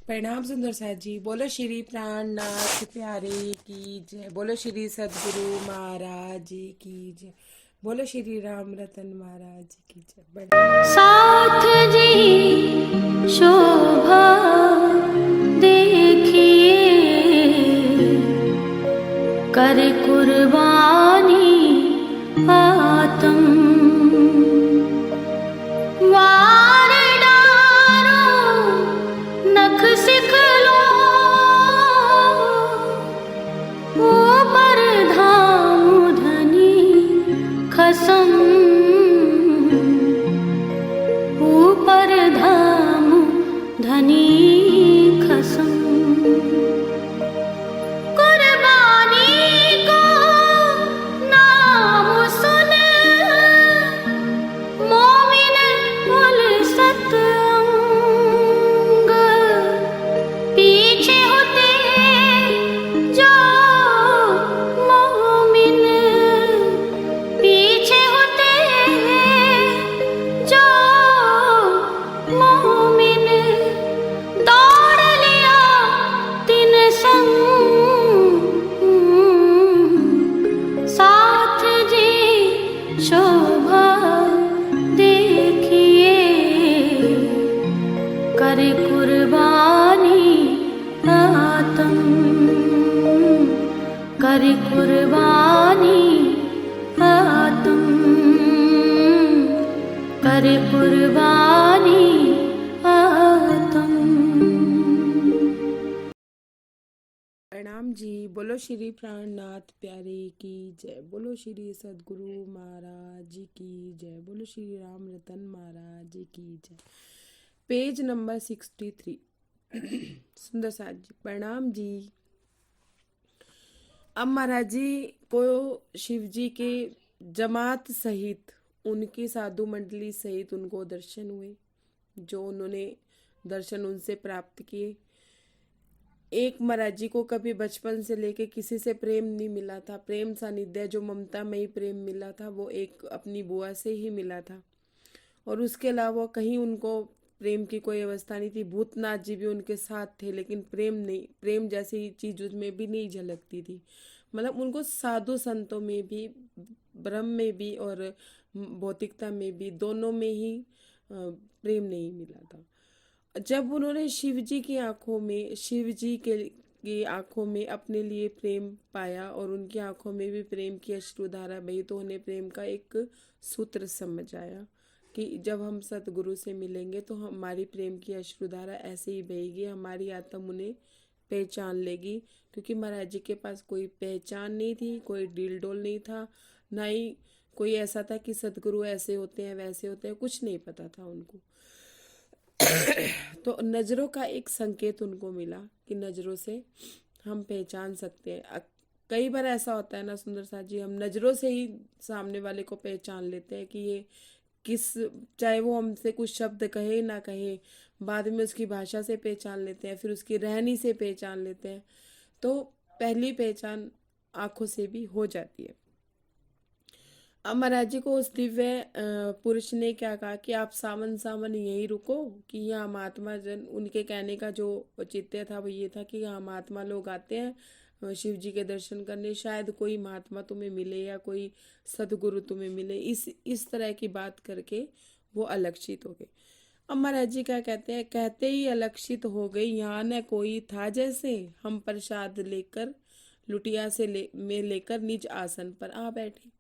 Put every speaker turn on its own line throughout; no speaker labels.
प्रणाम सुंदर साथ जी। बोलो श्री प्राणनाथ प्यारे की जय। बोलो श्री सदगुरु महाराज जी की जय। बोलो श्री राम रतन महाराज जी की जय।
साथ जी शोभा देखिए, कर कुर्बानी आत्म वार डारो नख सिखलो, ऊपर धाम धनी खसम, ऊपर धाम धनी खसम। कुर्बानी को नाम सुन मोमिन उलसत अंग, पीछे होते जो मोमिन, पीछे होते जो मोमिन, दौड़ लिया तिन संग, साथ जी शोभा देखिए, कर कुर्बानी आत्म, कर कुर्बानी आत्म, कर कुर्बानी आत्म।
प्रणाम जी। बोलो श्री प्राणनाथ प्यारे की जय। बोलो श्री सदगुरु महाराज जी की जय। बोलो श्री राम रतन महाराज जी की जय। Page number 63। सुंदर साथ जी प्रणाम जी। अब महाराज जी को शिव जी के जमात सहित, उनकी साधु मंडली सहित उनको दर्शन हुए, जो उन्होंने दर्शन उनसे प्राप्त किए। एक महाराज जी को कभी बचपन से लेके किसी से प्रेम नहीं मिला था। प्रेम सानिध्य जो ममता में ही प्रेम मिला था वो एक अपनी बुआ से ही मिला था, और उसके अलावा कहीं उनको प्रेम की कोई अवस्था नहीं थी। भूतनाथ जी भी उनके साथ थे, लेकिन प्रेम नहीं, प्रेम जैसी चीज उसमें भी नहीं झलकती थी। मतलब उनको साधु संतों में भी, ब्रह्म में भी और भौतिकता में भी, दोनों में ही प्रेम नहीं मिला था। जब उन्होंने शिव जी की आंखों में, शिव जी के की आंखों में अपने लिए प्रेम पाया और उनकी आंखों में भी प्रेम की अश्रुधारा बही, तो उन्हें प्रेम का एक सूत्र समझ आया कि जब हम सतगुरु से मिलेंगे तो हमारी प्रेम की अश्रुधारा ऐसे ही बहेगी, हमारी आत्मा उन्हें पहचान लेगी। क्योंकि महाराज जी के पास कोई पहचान नहीं थी, कोई डील डोल नहीं था, ना ही कोई ऐसा था कि सतगुरु ऐसे होते हैं वैसे होते हैं, कुछ नहीं पता था उनको। तो नज़रों का एक संकेत उनको मिला कि नज़रों से हम पहचान सकते हैं। कई बार ऐसा होता है ना सुंदर साथ जी, हम नज़रों से ही सामने वाले को पहचान लेते हैं कि ये किस, चाहे वो हमसे कुछ शब्द कहे ना कहे, बाद में उसकी भाषा से पहचान लेते हैं, फिर उसकी रहनी से पहचान लेते हैं। तो पहली पहचान आंखों से भी हो जाती है। अब महाराज जी को उस दिव्य पुरुष ने क्या कहा कि आप सावन सावन यहीं रुको, कि यहाँ महात्मा जन, उनके कहने का जो औचित्य था वो ये था कि यहाँ महात्मा लोग आते हैं शिव जी के दर्शन करने, शायद कोई महात्मा तुम्हें मिले या कोई सदगुरु तुम्हें मिले, इस तरह की बात करके वो अलक्षित हो गए। अब महाराज जी क्या कहते हैं, कहते ही अलक्षित हो गई, यहाँ न कोई था जैसे, हम प्रसाद लेकर लुटिया से लेकर निज आसन पर आ बैठे।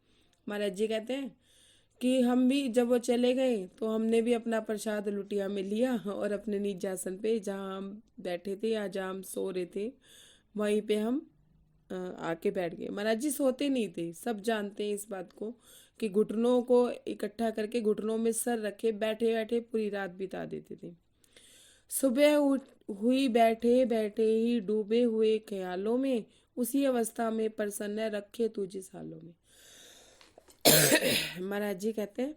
महाराज जी कहते हैं कि हम भी जब वो चले गए तो हमने भी अपना प्रसाद लुटिया में लिया और अपने निज आसन पे, जहाँ हम बैठे थे या जहाँ हम सो रहे थे, वहीं पे हम आके बैठ गए। महाराज जी सोते नहीं थे, सब जानते हैं इस बात को, कि घुटनों को इकट्ठा करके घुटनों में सर रखे बैठे बैठे पूरी रात बिता देते थे। सुबह हुई, बैठे बैठे ही डूबे हुए ख्यालों में, उसी अवस्था में प्रसन्न रखे तुझे सालों में। महाराज जी कहते हैं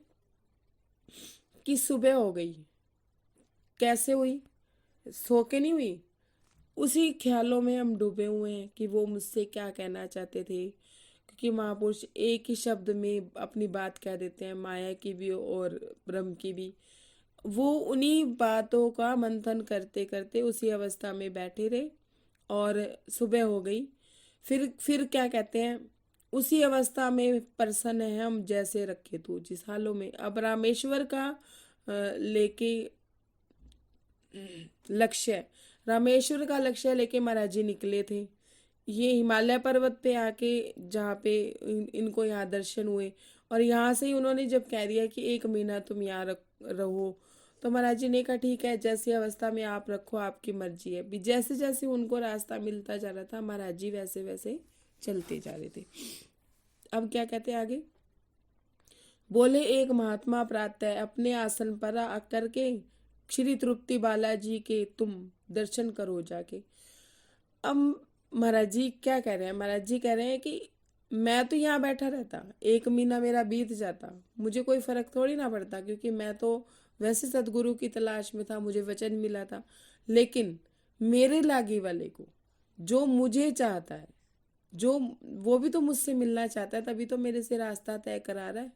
कि सुबह हो गई, कैसे हुई, सो के नहीं हुई, उसी ख्यालों में हम डूबे हुए हैं कि वो मुझसे क्या कहना चाहते थे। क्योंकि महापुरुष एक ही शब्द में अपनी बात कह देते हैं, माया की भी और ब्रह्म की भी। वो उन्हीं बातों का मंथन करते करते उसी अवस्था में बैठे रहे और सुबह हो गई। फिर क्या कहते हैं, उसी अवस्था में प्रसन्न है हम जैसे रखे तू जिस हालों में। अब रामेश्वर का लेके लक्ष्य, रामेश्वर का लक्ष्य लेके महाराज जी निकले थे। ये हिमालय पर्वत पे आके जहाँ पे इनको यहाँ दर्शन हुए, और यहाँ से ही उन्होंने जब कह दिया कि 1 महीना तुम यहाँ रहो, तो महाराज जी ने कहा ठीक है, जैसी अवस्था में आप रखो, आपकी मर्जी है। भी जैसे जैसे उनको रास्ता मिलता जा रहा था महाराज जी वैसे वैसे चलते जा रहे थे। अब क्या कहते हैं आगे, बोले एक महात्मा प्रातः अपने आसन पर आकर के श्री तृप्ति बालाजी के तुम दर्शन करो जाके। अब महाराज जी क्या कह रहे हैं, महाराज जी कह रहे हैं कि मैं तो यहाँ बैठा रहता, 1 महीना मेरा बीत जाता, मुझे कोई फर्क थोड़ी ना पड़ता, क्योंकि मैं तो वैसे सदगुरु की तलाश में था, मुझे वचन मिला था। लेकिन मेरे लागी वाले को, जो मुझे चाहता है, जो वो भी तो मुझसे मिलना चाहता है, तभी तो मेरे से रास्ता तय करा रहा है।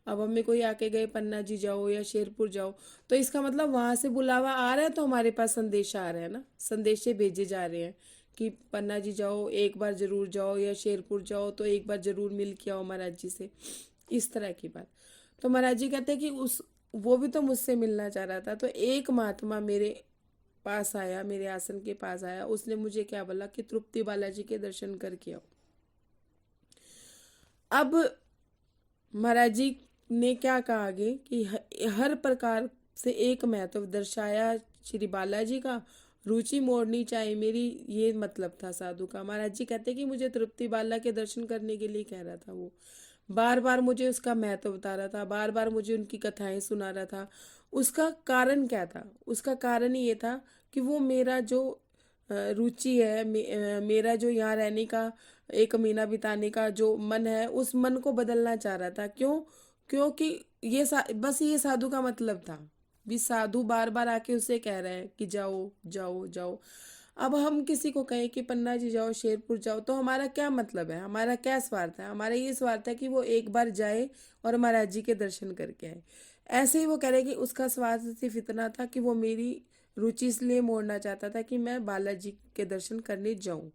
अब हमें कोई आके गए पन्ना जी जाओ या शेरपुर जाओ, तो इसका मतलब वहां से बुलावा आ रहा है, तो हमारे पास संदेशा आ रहा है ना, संदेशे भेजे जा रहे हैं कि पन्ना जी जाओ, एक बार जरूर जाओ, या शेरपुर जाओ तो एक बार जरूर मिल के आओ महाराज जी से, इस तरह की बात। तो महाराज जी कहते हैं कि वो भी तो मुझसे मिलना चाह रहा था। तो एक महात्मा मेरे पास आया, मेरे आसन के पास आया, उसने मुझे क्या बोला कि तृप्ति बालाजी के दर्शन करके आओ। अब महाराज जी ने क्या कहा आगे कि हर प्रकार से एक महत्व दर्शाया श्री बालाजी का, रुचि मोड़नी चाहिए मेरी, ये मतलब था साधु का। महाराज जी कहते कि मुझे तृप्ति बाला के दर्शन करने के लिए कह रहा था, वो बार बार मुझे उसका महत्व बता रहा था, बार बार मुझे उनकी कथाएं सुना रहा था। उसका कारण क्या था, उसका कारण ये था कि वो मेरा जो रुचि है, मेरा जो यहाँ रहने का, 1 महीना बिताने का जो मन है, उस मन को बदलना चाह रहा था। क्यों? क्योंकि बस ये साधु का मतलब था। भी साधु बार बार आके उसे कह रहे हैं कि जाओ जाओ जाओ। अब हम किसी को कहें कि पन्ना जी जाओ, शेरपुर जाओ, तो हमारा क्या मतलब है, हमारा क्या स्वार्थ है? हमारा ये स्वार्थ है कि वो एक बार जाए और महाराज जी के दर्शन करके आए। ऐसे ही वो कह रहे कि उसका स्वार्थ सिर्फ इतना था कि वो मेरी रुचि इसलिए मोड़ना चाहता था कि मैं बालाजी के दर्शन करने जाऊं।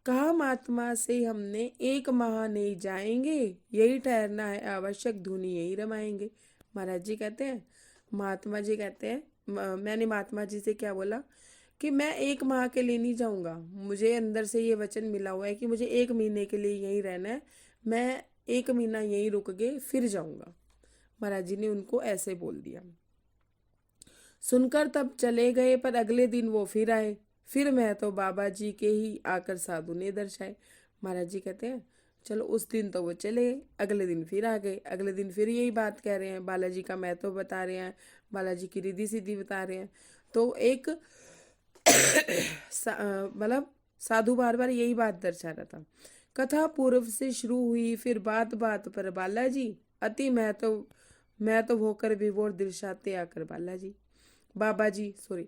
कहा महात्मा से हमने 1 माह नहीं जाएंगे, यही ठहरना है आवश्यक, धुनी यही रमाएंगे। महाराज जी कहते हैं, महात्मा जी कहते हैं, मैंने महात्मा जी से क्या बोला कि मैं 1 माह के लिए नहीं जाऊंगा, मुझे अंदर से ये वचन मिला हुआ है कि मुझे 1 महीने के लिए यहीं रहना है, मैं 1 महीना यहीं रुक के फिर जाऊंगा। महाराज जी ने उनको ऐसे बोल दिया। सुनकर तब चले गए, पर अगले दिन वो फिर आए। फिर मैं तो बाबा जी के ही आकर साधु ने दर्शाए। महाराज जी कहते हैं चलो, उस दिन तो वो चले, अगले दिन फिर आ गए, अगले दिन फिर यही बात कह रहे हैं, बालाजी का महत्व बता रहे हैं, बालाजी की रिद्धि सिद्धि बता रहे हैं। तो एक मतलब साधु बार बार यही बात दर्शा रहा था। कथा पूर्व से शुरू हुई, फिर बात बात पर बालाजी अति महत्व होकर विभोर दर्शाते आकर बालाजी, बाबा जी सॉरी।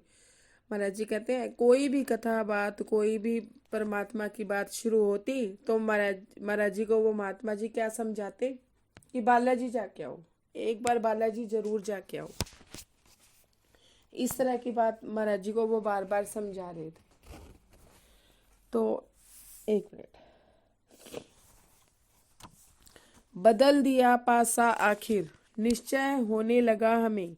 महाराज जी कहते हैं कोई भी कथा बात, कोई भी परमात्मा की बात शुरू होती तो महाराज जी को वो महात्मा जी क्या समझाते कि बालाजी जाके आओ, एक बार बालाजी जरूर जाके आओ। इस तरह की बात महाराज जी को वो बार बार समझा रहे थे। तो एक मिनट, बदल दिया पासा आखिर, निश्चय होने लगा हमें,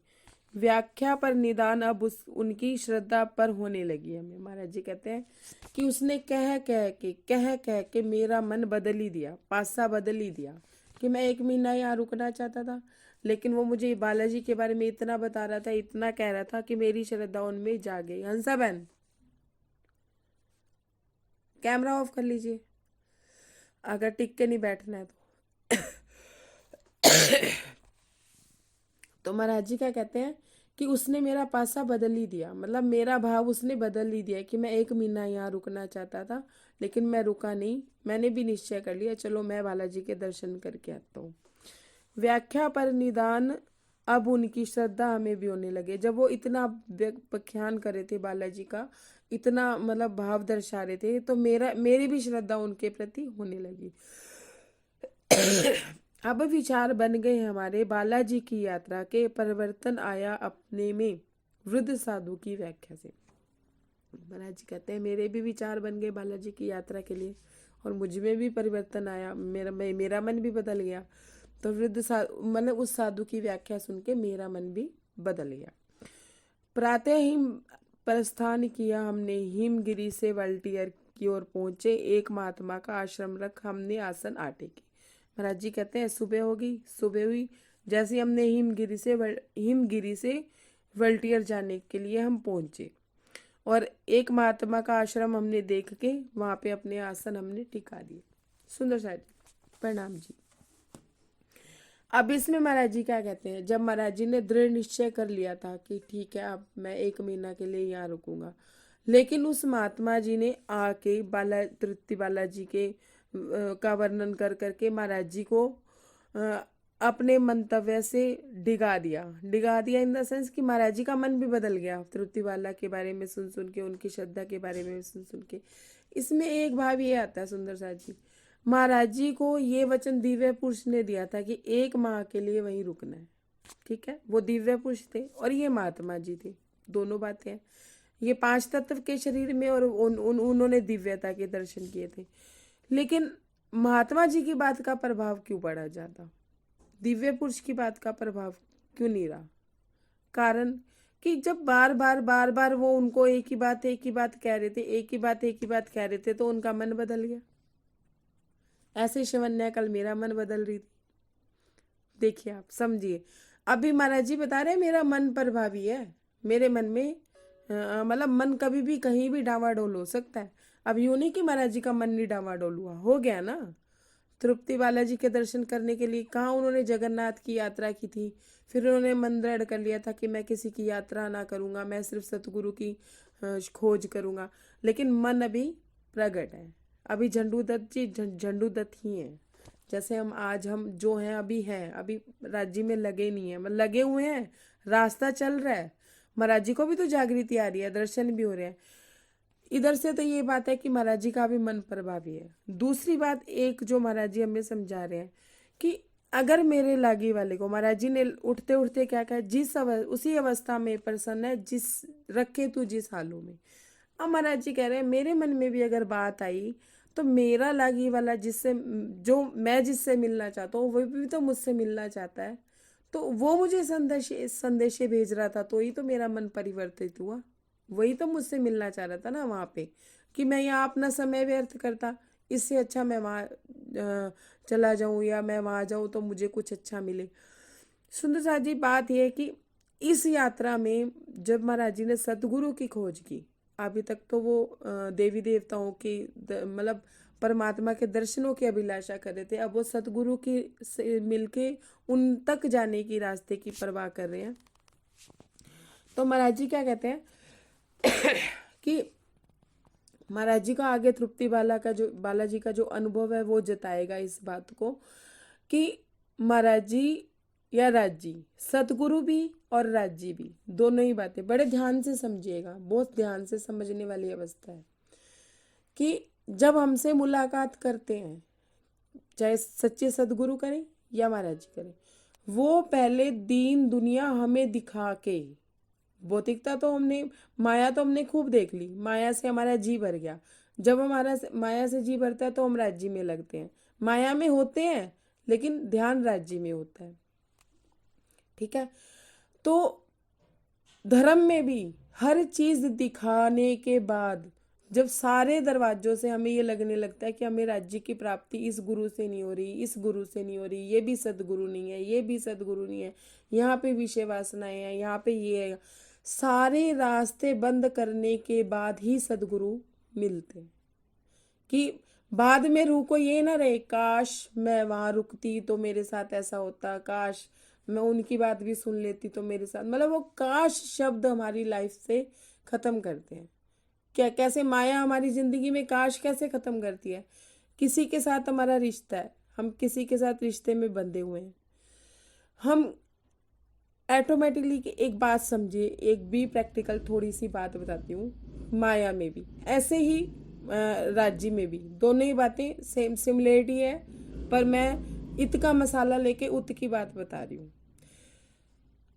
व्याख्या पर निदान अब उनकी श्रद्धा पर होने लगी हमें। महाराज जी कहते हैं कि उसने कह कह के मेरा मन बदल ही दिया, पासा बदल ही दिया, कि मैं 1 महीना यहाँ रुकना चाहता था, लेकिन वो मुझे बालाजी के बारे में इतना बता रहा था, इतना कह रहा था कि मेरी श्रद्धा उनमें जा गई। हंसा बहन, कैमरा ऑफ कर लीजिए अगर टिक के नहीं बैठना है तो महाराज जी क्या कहते हैं कि उसने मेरा पासा बदल ही दिया, मतलब मेरा भाव उसने बदल ही दिया कि मैं 1 महीना यहाँ रुकना चाहता था, लेकिन मैं रुका नहीं, मैंने भी निश्चय कर लिया चलो मैं बालाजी के दर्शन करके आता हूँ। व्याख्या पर निदान अब उनकी श्रद्धा हमें भी होने लगे। जब वो इतना व्याख्यान कर रहे थे बालाजी का, इतना मतलब भाव दर्शा रहे थे, तो मेरी भी श्रद्धा उनके प्रति होने लगी। अब विचार बन गए हमारे बालाजी की यात्रा के, परिवर्तन आया अपने में वृद्ध साधु की व्याख्या से। महाराज जी कहते हैं मेरे भी विचार बन गए बालाजी की यात्रा के लिए और मुझ में भी परिवर्तन आया, मेरा मन भी बदल गया। तो वृद्ध साधु मतलब उस साधु की व्याख्या सुन के मेरा मन भी बदल गया। प्रातः ही प्रस्थान किया हमने, हिमगिरी से वल्टियर की ओर पहुंचे, एक महात्मा का आश्रम रख हमने आसन आटे की। महाराज जी कहते हैं सुबह होगी, सुबह हुई, जैसे हमने हिमगिरी से वल्टियर जाने के लिए हम पहुंचे और एक महात्मा का आश्रम हमने देख के वहां पे अपने आसन हमने टिका दिए। सुंदर साहब प्रणाम जी। अब इसमें महाराज जी क्या कहते हैं, जब महाराज जी ने दृढ़ निश्चय कर लिया था कि ठीक है अब मैं 1 महीना के लिए यहाँ रुकूंगा, लेकिन उस महात्मा जी ने आके तृप्ति बालाजी के का वर्णन कर करके महाराज जी को अपने मंतव्य से डिगा दिया इन द सेंस कि महाराज जी का मन भी बदल गया तृप्ति बाला के बारे में सुन सुन के, उनकी श्रद्धा के बारे में सुन सुन के। इसमें एक भाव ये आता है सुंदर साथ जी, महाराज जी को ये वचन दिव्य पुरुष ने दिया था कि 1 माह के लिए वहीं रुकना है। ठीक है, वो दिव्य पुरुष थे और ये महात्मा जी थे, दोनों बातें हैं। ये 5 तत्व के शरीर में और उन्होंने दिव्यता के दर्शन किए थे, लेकिन महात्मा जी की बात का प्रभाव क्यों पड़ा ज्यादा, दिव्य पुरुष की बात का प्रभाव क्यों नहीं रहा? कारण कि जब बार बार वो उनको एक ही बात कह रहे थे, एक ही बात कह रहे थे, तो उनका मन बदल गया। ऐसे शिवन्या कल मेरा मन बदल रही थी। देखिए आप समझिए, अभी महाराज जी बता रहे हैं मेरा मन प्रभावी है, मेरे मन में मतलब मन कभी भी कहीं भी डावाडोल हो सकता है। अब यूं नहीं कि महाराज जी का मन नहीं डावाडोल हुआ, हो गया ना। तृप्ति बालाजी के दर्शन करने के लिए कहाँ उन्होंने जगन्नाथ की यात्रा की थी, फिर उन्होंने मन दृढ़ कर लिया था कि मैं किसी की यात्रा ना करूंगा, मैं सिर्फ सतगुरु की खोज करूंगा, लेकिन मन अभी प्रगट है। अभी झंडू दत्त जी झंडू दत्त ही हैं, जैसे हम जो हैं अभी हैं, अभी राज्य में लगे नहीं है, मतलब लगे हुए हैं, रास्ता चल रहा है। महाराज जी को भी तो जागृति आ रही है, दर्शन भी हो रहे हैं। इधर से तो ये बात है कि महाराज जी का भी मन प्रभावी है। दूसरी बात एक जो महाराज जी हमें समझा रहे हैं कि अगर मेरे लागी वाले को, महाराज जी ने उठते उठते क्या कहा, उसी अवस्था में प्रसन्न है जिस रखे तू जिस हालों में। अब महाराज जी कह रहे हैं मेरे मन में भी अगर बात आई तो मेरा लागी वाला जिससे मिलना चाहता हूँ वो भी तो मुझसे मिलना चाहता है, तो वो मुझे संदेश भेज रहा था, तो ही तो मेरा मन परिवर्तित हुआ। वही तो मुझसे मिलना चाह रहा था ना वहाँ पे, कि मैं यहाँ अपना समय व्यर्थ करता, इससे अच्छा मैं वहाँ चला जाऊँ या मैं वहाँ जाऊँ तो मुझे कुछ अच्छा मिले। सुंदर साथ जी बात यह है कि इस यात्रा में जब महाराज जी ने सतगुरु की खोज की, अभी तक तो वो देवी देवताओं की मतलब परमात्मा के दर्शनों की अभिलाषा कर रहे थे, अब वो सतगुरु की से मिलके उन तक जाने की रास्ते की परवाह कर रहे हैं। तो महाराज जी क्या कहते हैं कि महाराज जी का आगे तृप्ति बालाजी का जो अनुभव है वो जताएगा इस बात को कि महाराज जी या राज जी, सतगुरु भी और राज जी भी, दोनों ही बातें बड़े ध्यान से समझिएगा, बहुत ध्यान से समझने वाली अवस्था है कि जब हमसे मुलाकात करते हैं, चाहे सच्चे सदगुरु करें या महाराज जी करें, वो पहले दीन दुनिया हमें दिखा के, भौतिकता तो माया तो हमने खूब देख ली, माया से हमारा जी भर गया। जब हमारा माया से जी भरता है तो हम राज्य में लगते हैं, माया में होते हैं लेकिन ध्यान राज्य में होता है। ठीक है, तो धर्म में भी हर चीज दिखाने के बाद जब सारे दरवाजों से हमें ये लगने लगता है कि हमें राज्य की प्राप्ति इस गुरु से नहीं हो रही, इस गुरु से नहीं हो रही, ये भी सदगुरु नहीं है, ये भी सदगुरु नहीं है, यहाँ पे विषय वासनाएं हैं, यहाँ पे ये है, सारे रास्ते बंद करने के बाद ही सदगुरु मिलते हैं। कि बाद में रूह को ये ना रहे काश मैं वहां रुकती तो मेरे साथ ऐसा होता, काश मैं उनकी बात भी सुन लेती तो मेरे साथ, मतलब वो काश शब्द हमारी लाइफ से खत्म करते हैं। क्या कैसे माया हमारी जिंदगी में काश कैसे खत्म करती है। किसी के साथ हमारा रिश्ता है, हम किसी के साथ रिश्ते में बंधे हुए हैं, हम ऑटोमेटिकली एक बात समझिए, एक भी प्रैक्टिकल थोड़ी सी बात बताती हूँ, माया में भी ऐसे ही राज्य में भी दोनों ही बातें सेम सिमिलरिटी है, पर मैं इत का मसाला लेके उत की बात बता रही हूँ।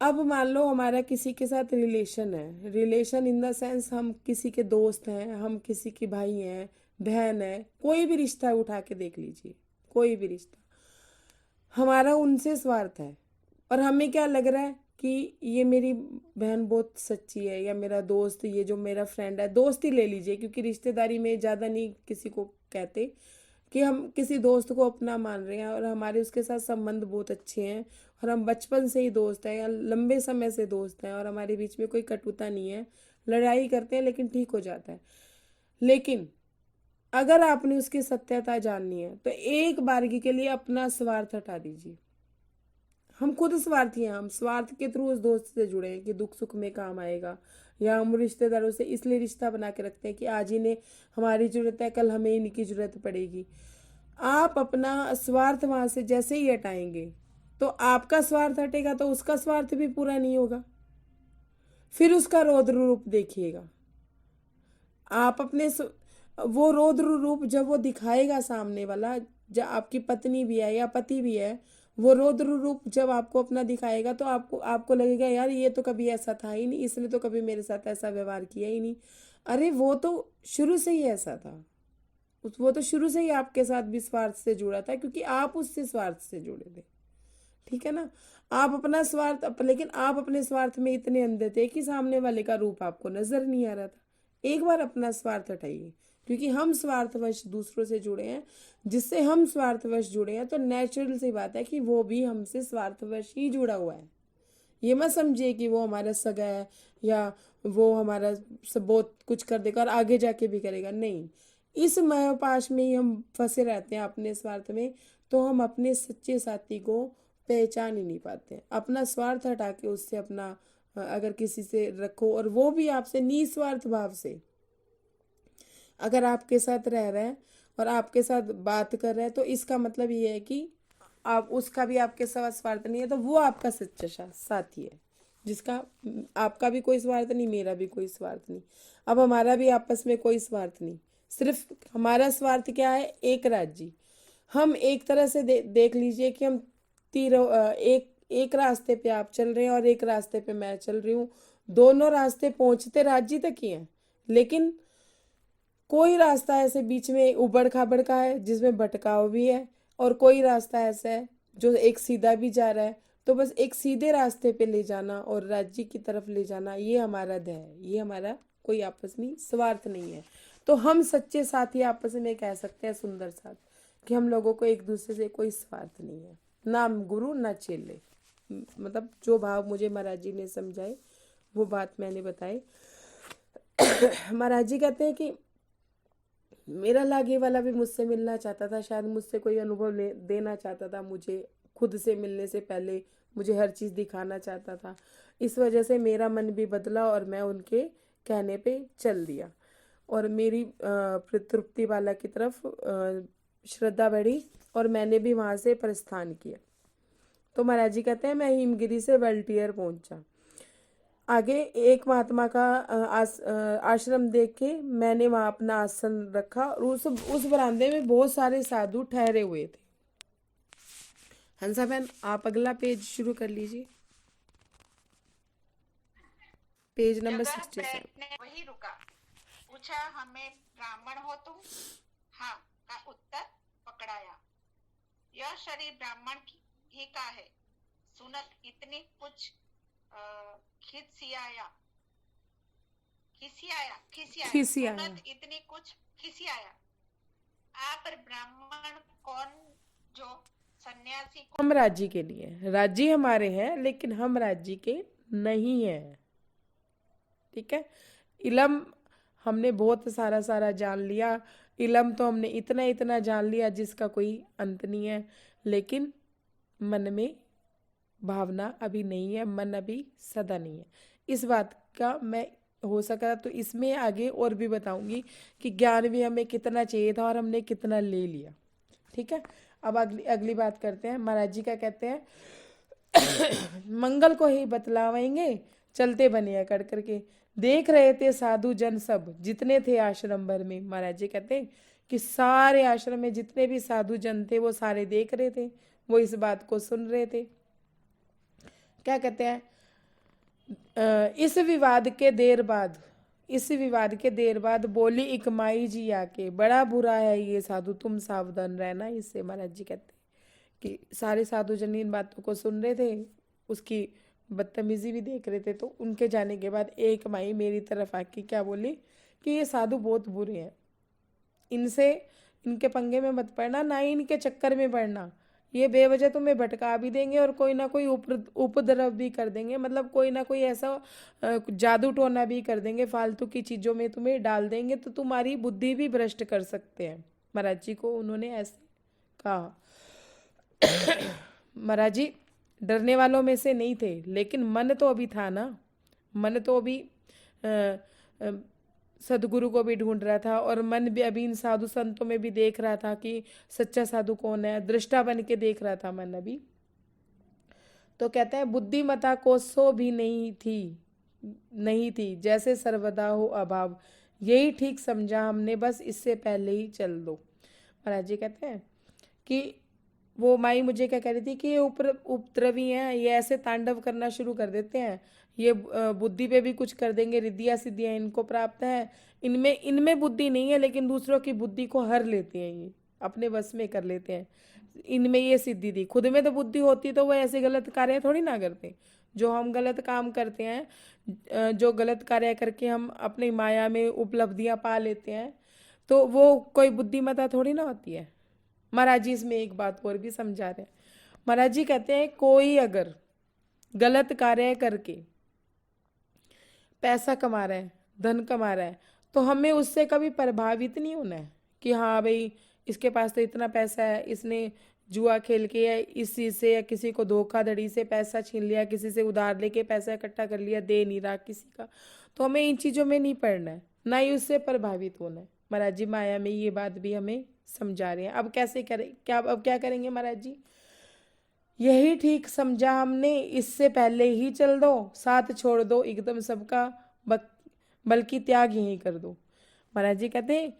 अब मान लो हमारा किसी के साथ रिलेशन है, रिलेशन इन द सेंस हम किसी के दोस्त हैं, हम किसी की भाई हैं, बहन है, कोई भी रिश्ता उठा के देख लीजिए, कोई भी रिश्ता, हमारा उनसे स्वार्थ है और हमें क्या लग रहा है कि ये मेरी बहन बहुत सच्ची है, या मेरा दोस्त, ये जो मेरा फ्रेंड है, दोस्त ही ले लीजिए क्योंकि रिश्तेदारी में ज़्यादा नहीं किसी को कहते, कि हम किसी दोस्त को अपना मान रहे हैं और हमारे उसके साथ संबंध बहुत अच्छे हैं और हम बचपन से ही दोस्त हैं या लंबे समय से दोस्त हैं और हमारे बीच में कोई कटुता नहीं है, लड़ाई करते हैं लेकिन ठीक हो जाता है। लेकिन अगर आपने उसकी सत्यता जाननी है तो एक बारगी के लिए अपना स्वार्थ हटा दीजिए। हम खुद स्वार्थी हैं, हम स्वार्थ के थ्रू उस दोस्त से जुड़े हैं कि दुख सुख में काम आएगा, या हम रिश्तेदारों से इसलिए रिश्ता बना के रखते हैं कि आज इन्हें हमारी जरूरत है, कल हमें इनकी जरूरत पड़ेगी। आप अपना स्वार्थ वहां से जैसे ही हटाएंगे तो आपका स्वार्थ हटेगा तो उसका स्वार्थ भी पूरा नहीं होगा, फिर उसका रौद्र रूप देखिएगा। आप अपने वो रौद्र रूप जब वो दिखाएगा सामने वाला, जब आपकी पत्नी भी है या पति भी है, वो रौद्र रूप जब आपको अपना दिखाएगा तो आपको आपको लगेगा यार ये तो कभी ऐसा था ही नहीं, इसने तो कभी मेरे साथ ऐसा व्यवहार किया ही नहीं। अरे वो तो शुरू से ही ऐसा था, वो तो शुरू से ही आपके साथ भी स्वार्थ से जुड़ा था क्योंकि आप उससे स्वार्थ से जुड़े थे। ठीक है ना। आप अपना स्वार्थ, लेकिन आप अपने स्वार्थ में इतने अंधे थे कि सामने वाले का रूप आपको नजर नहीं आ रहा था। एक बार अपना स्वार्थ हटाइए, क्योंकि हम स्वार्थवश दूसरों से जुड़े हैं, जिससे हम स्वार्थवश जुड़े हैं तो नेचुरल सी बात है कि वो भी हमसे स्वार्थवश ही जुड़ा हुआ है। ये मत समझिए कि वो हमारा सगा है या वो हमारा सब बहुत कुछ कर देगा और आगे जाके भी करेगा, नहीं। इस मोहपाश में ही हम फंसे रहते हैं अपने स्वार्थ में, तो हम अपने सच्चे साथी को पहचान ही नहीं पाते। अपना स्वार्थ हटा के उससे अपना अगर किसी से रखो और वो भी आपसे निस्वार्थ भाव से अगर आपके साथ रह रहा है और आपके साथ बात कर रहा है, तो इसका मतलब ये है कि आप उसका भी आपके साथ स्वार्थ नहीं है, तो वो आपका सच्चा साथी है, जिसका आपका भी कोई स्वार्थ नहीं, मेरा भी कोई स्वार्थ नहीं। अब हमारा भी आपस में कोई स्वार्थ नहीं, सिर्फ हमारा स्वार्थ क्या है, एक राज्य। हम एक तरह से देख लीजिए कि हम तीनों एक रास्ते पे आप चल रहे हैं और एक रास्ते पे मैं चल रही हूँ, दोनों रास्ते पहुंचते राज्य तक ही हैं, लेकिन कोई रास्ता ऐसे बीच में उबड़ खाबड़ का है जिसमें भटकाव भी है, और कोई रास्ता ऐसा है जो एक सीधा भी जा रहा है। तो बस एक सीधे रास्ते पे ले जाना और राज्य की तरफ ले जाना, ये हमारा ध्येय है, ये हमारा कोई आपस में स्वार्थ नहीं है। तो हम सच्चे साथी आपस में कह सकते हैं सुंदर साथ, कि हम लोगों को एक दूसरे से कोई स्वार्थ नहीं है, ना गुरु ना चेले। मतलब जो भाव मुझे महाराज जी ने समझाए वो बात मैंने बताई। महाराज जी कहते हैं कि मेरा लागे वाला भी मुझसे मिलना चाहता था, शायद मुझसे कोई अनुभव देना चाहता था, मुझे खुद से मिलने से पहले मुझे हर चीज़ दिखाना चाहता था। इस वजह से मेरा मन भी बदला और मैं उनके कहने पे चल दिया और मेरी तृप्ति वाला की तरफ श्रद्धा बढ़ी और मैंने भी वहाँ से प्रस्थान किया। तो महाराज जी कहते हैं मैं हिमगिरी से वल्टियर पहुंचा। आगे एक महात्मा का आश्रम देख के मैंने वहां अपना आसन रखा और उस बरामदे में बहुत सारे साधु ठहरे हुए थे। हंसा बहन, आप अगला पेज शुरू कर लीजिए, पेज नंबर 67।
वही रुका। पूछा हमें ब्राह्मण हो तुम? हाँ का उत्तर पकड़ाया। यह शरीर ब्राह्मण ही का है। सुनत इतनी कुछ खिसियाया। सुनत इतनी कुछ खिसियाया। आप ब्राह्मण कौन जो सन्यासी को?
हम राज्य के लिए, राज्य हमारे हैं लेकिन हम राज्य के नहीं हैं। ठीक है। इलम हमने बहुत सारा जान लिया, इलम तो हमने इतना जान लिया जिसका कोई अंत नहीं है, लेकिन मन में भावना अभी नहीं है, मन अभी सदा नहीं है। इस बात का मैं हो सका तो इसमें आगे और भी बताऊंगी कि ज्ञान भी हमें कितना चाहिए था और हमने कितना ले लिया। ठीक है। अब अगली बात करते हैं। महाराज जी क्या कहते हैं मंगल को ही बतलावेंगे चलते बने कर करके। देख रहे थे साधु जन सब जितने थे आश्रम भर में। महाराज जी कहते हैं कि सारे आश्रम में जितने भी साधु जन थे वो सारे देख रहे थे। वो इस बात को सुन रहे थे। क्या कहते हैं, इस विवाद के देर बाद बोली एक माई जी आके, बड़ा बुरा है ये साधु, तुम सावधान रहना इससे। महाराज जी कहते हैं कि सारे साधु जन इन बातों को सुन रहे थे, उसकी बदतमीजी भी देख रहे थे। तो उनके जाने के बाद एक माई मेरी तरफ आके क्या बोली कि ये साधु बहुत बुरे हैं, इनके पंगे में मत पड़ना, ना ही इनके चक्कर में पड़ना, ये बेवजह तुम्हें भटका भी देंगे और कोई ना कोई उपद्रव भी कर देंगे, मतलब कोई ना कोई ऐसा जादू टोना भी कर देंगे, फालतू की चीज़ों में तुम्हें डाल देंगे, तो तुम्हारी बुद्धि भी भ्रष्ट कर सकते हैं। महाराज जी को उन्होंने ऐसे कहा। महाराज जी डरने वालों में से नहीं थे, लेकिन मन तो अभी था ना, मन तो अभी सदगुरु को भी ढूंढ रहा था, और मन भी अभी इन साधु संतों में भी देख रहा था कि सच्चा साधु कौन है, दृष्टा बन के देख रहा था मन अभी। तो कहते हैं बुद्धिमता को सो भी नहीं थी जैसे सर्वदा हो अभाव, यही ठीक समझा हमने, बस इससे पहले ही चल दो। महाराज जी कहते हैं कि वो माई मुझे क्या कह रही थी कि ये उपद्रवी हैं, ये ऐसे तांडव करना शुरू कर देते हैं, ये बुद्धि पे भी कुछ कर देंगे, रिद्धियाँ सिद्धियाँ इनको प्राप्त है, इनमें बुद्धि नहीं है, लेकिन दूसरों की बुद्धि को हर लेते हैं, ये अपने वश में कर लेते हैं, इनमें ये सिद्धि थी। खुद में तो बुद्धि होती तो वो ऐसे गलत कार्य थोड़ी ना करते। जो हम गलत काम करते हैं, जो गलत कार्य करके हम अपनी माया में उपलब्धियाँ पा लेते हैं, तो वो कोई बुद्धिमत्ता थोड़ी ना होती है। महाराज जी इसमें एक बात और भी समझा रहे हैं। महाराज जी कहते हैं कोई अगर गलत कार्य करके पैसा कमा रहा है, धन कमा रहा है, तो हमें उससे कभी प्रभावित नहीं होना है कि हाँ भाई इसके पास तो इतना पैसा है, इसने जुआ खेल के या इस चीज़ से या किसी को धोखाधड़ी से पैसा छीन लिया, किसी से उधार लेके पैसा इकट्ठा कर लिया, दे नहीं रहा किसी का, तो हमें इन चीज़ों में नहीं पड़ना है, ना ही उससे प्रभावित होना है। महाराज जी माया में ये बात भी हमें समझा रहे हैं। अब कैसे करें, अब क्या करेंगे महाराज जी? यही ठीक समझा हमने, इससे पहले ही चल दो, साथ छोड़ दो एकदम सबका, बल्कि त्याग यही कर दो। महाराज जी कहते हैं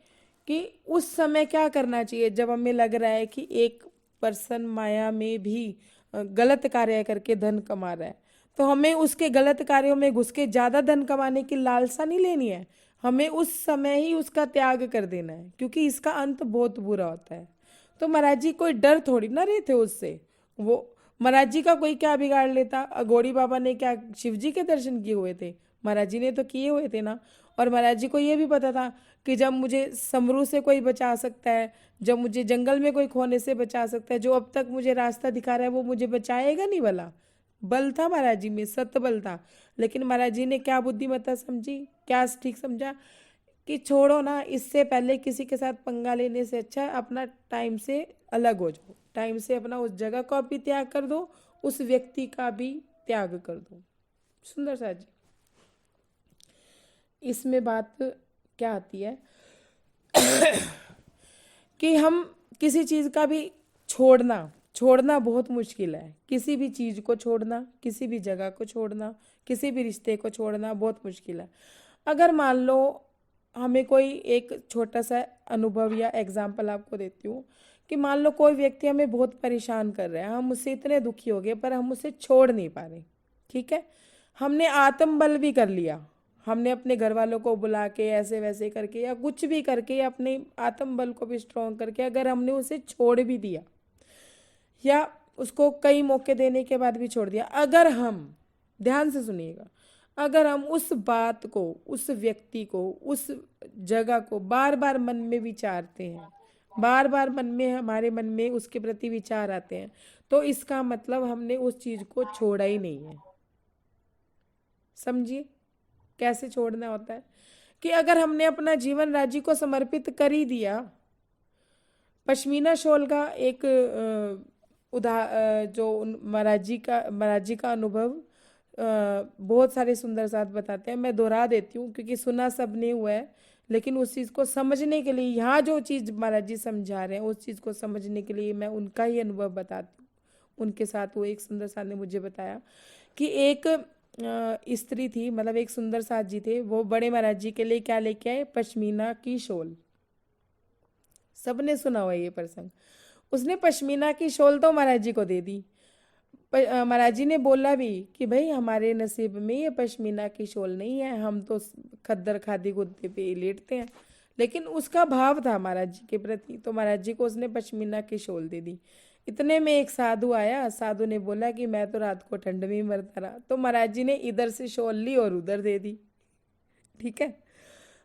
कि उस समय क्या करना चाहिए जब हमें लग रहा है कि एक पर्सन माया में भी गलत कार्य करके धन कमा रहा है, तो हमें उसके गलत कार्यों में घुस के ज़्यादा धन कमाने की लालसा नहीं लेनी है, हमें उस समय ही उसका त्याग कर देना है, क्योंकि इसका अंत बहुत बुरा होता है। तो महाराज जी कोई डर थोड़ी ना रहे थे उससे, वो महाराज जी का कोई क्या बिगाड़ लेता। अघोरी बाबा ने क्या शिव जी के दर्शन किए हुए थे? महाराज जी ने तो किए हुए थे ना। और महाराज जी को ये भी पता था कि जब मुझे समरू से कोई बचा सकता है, जब मुझे जंगल में कोई खोने से बचा सकता है, जो अब तक मुझे रास्ता दिखा रहा है वो मुझे बचाएगा नहीं वाला। बल था महाराज जी में, सत्य बल था। लेकिन महाराज जी ने क्या बुद्धिमत्ता समझी, क्या ठीक समझा कि छोड़ो ना, इससे पहले किसी के साथ पंगा लेने से अच्छा अपना टाइम से अलग हो जाओ, टाइम से अपना उस जगह का भी त्याग कर दो, उस व्यक्ति का भी त्याग कर दो। सुंदर सा जी इसमें बात क्या आती है कि हम किसी चीज़ का भी छोड़ना बहुत मुश्किल है। किसी भी चीज़ को छोड़ना, किसी भी जगह को छोड़ना, किसी भी रिश्ते को छोड़ना बहुत मुश्किल है। अगर मान लो हमें कोई एक छोटा सा अनुभव या एग्जाम्पल आपको देती हूँ कि मान लो कोई व्यक्ति हमें बहुत परेशान कर रहा है, हम उससे इतने दुखी हो गए पर हम उसे छोड़ नहीं पा रहे, ठीक है। हमने आत्मबल भी कर लिया, हमने अपने घर वालों को बुला के ऐसे वैसे करके या कुछ भी करके अपने आत्मबल को भी स्ट्रॉन्ग करके अगर हमने उसे छोड़ भी दिया या उसको कई मौके देने के बाद भी छोड़ दिया, अगर हम ध्यान से सुनिएगा, अगर हम उस बात को, उस व्यक्ति को, उस जगह को बार बार मन में विचारते हैं, बार बार मन में हमारे मन में उसके प्रति विचार आते हैं, तो इसका मतलब हमने उस चीज को छोड़ा ही नहीं है। समझिए कैसे छोड़ना होता है कि अगर हमने अपना जीवन राज्य को समर्पित कर ही दिया। पश्मीना शॉल का एक जो महाराज जी का अनुभव बहुत सारे सुंदर साथ बताते हैं। मैं दोहरा देती हूँ क्योंकि सुना सबने हुआ है, लेकिन उस चीज़ को समझने के लिए यहाँ जो चीज़ महाराज जी समझा रहे हैं उस चीज़ को समझने के लिए मैं उनका ही अनुभव बताती हूँ। उनके साथ वो एक सुंदर साथ ने मुझे बताया कि एक स्त्री थी, मतलब एक सुंदर साथ जी थे, वो बड़े महाराज जी के लिए क्या लेके आए? पश्मीना की शॉल। सबने सुना हुआ ये प्रसंग। उसने पश्मीना की शॉल तो महाराज जी को दे दी। महाराज जी ने बोला भी कि भाई हमारे नसीब में ये पश्मीना की शॉल नहीं है, हम तो खद्दर खादी कुर्ते पे ही लेटते हैं। लेकिन उसका भाव था महाराज जी के प्रति, तो महाराज जी को उसने पश्मीना की शॉल दे दी। इतने में एक साधु आया, साधु ने बोला कि मैं तो रात को ठंड में ही मरता रहा, तो महाराज जी ने इधर से शॉल ली और उधर दे दी। ठीक है।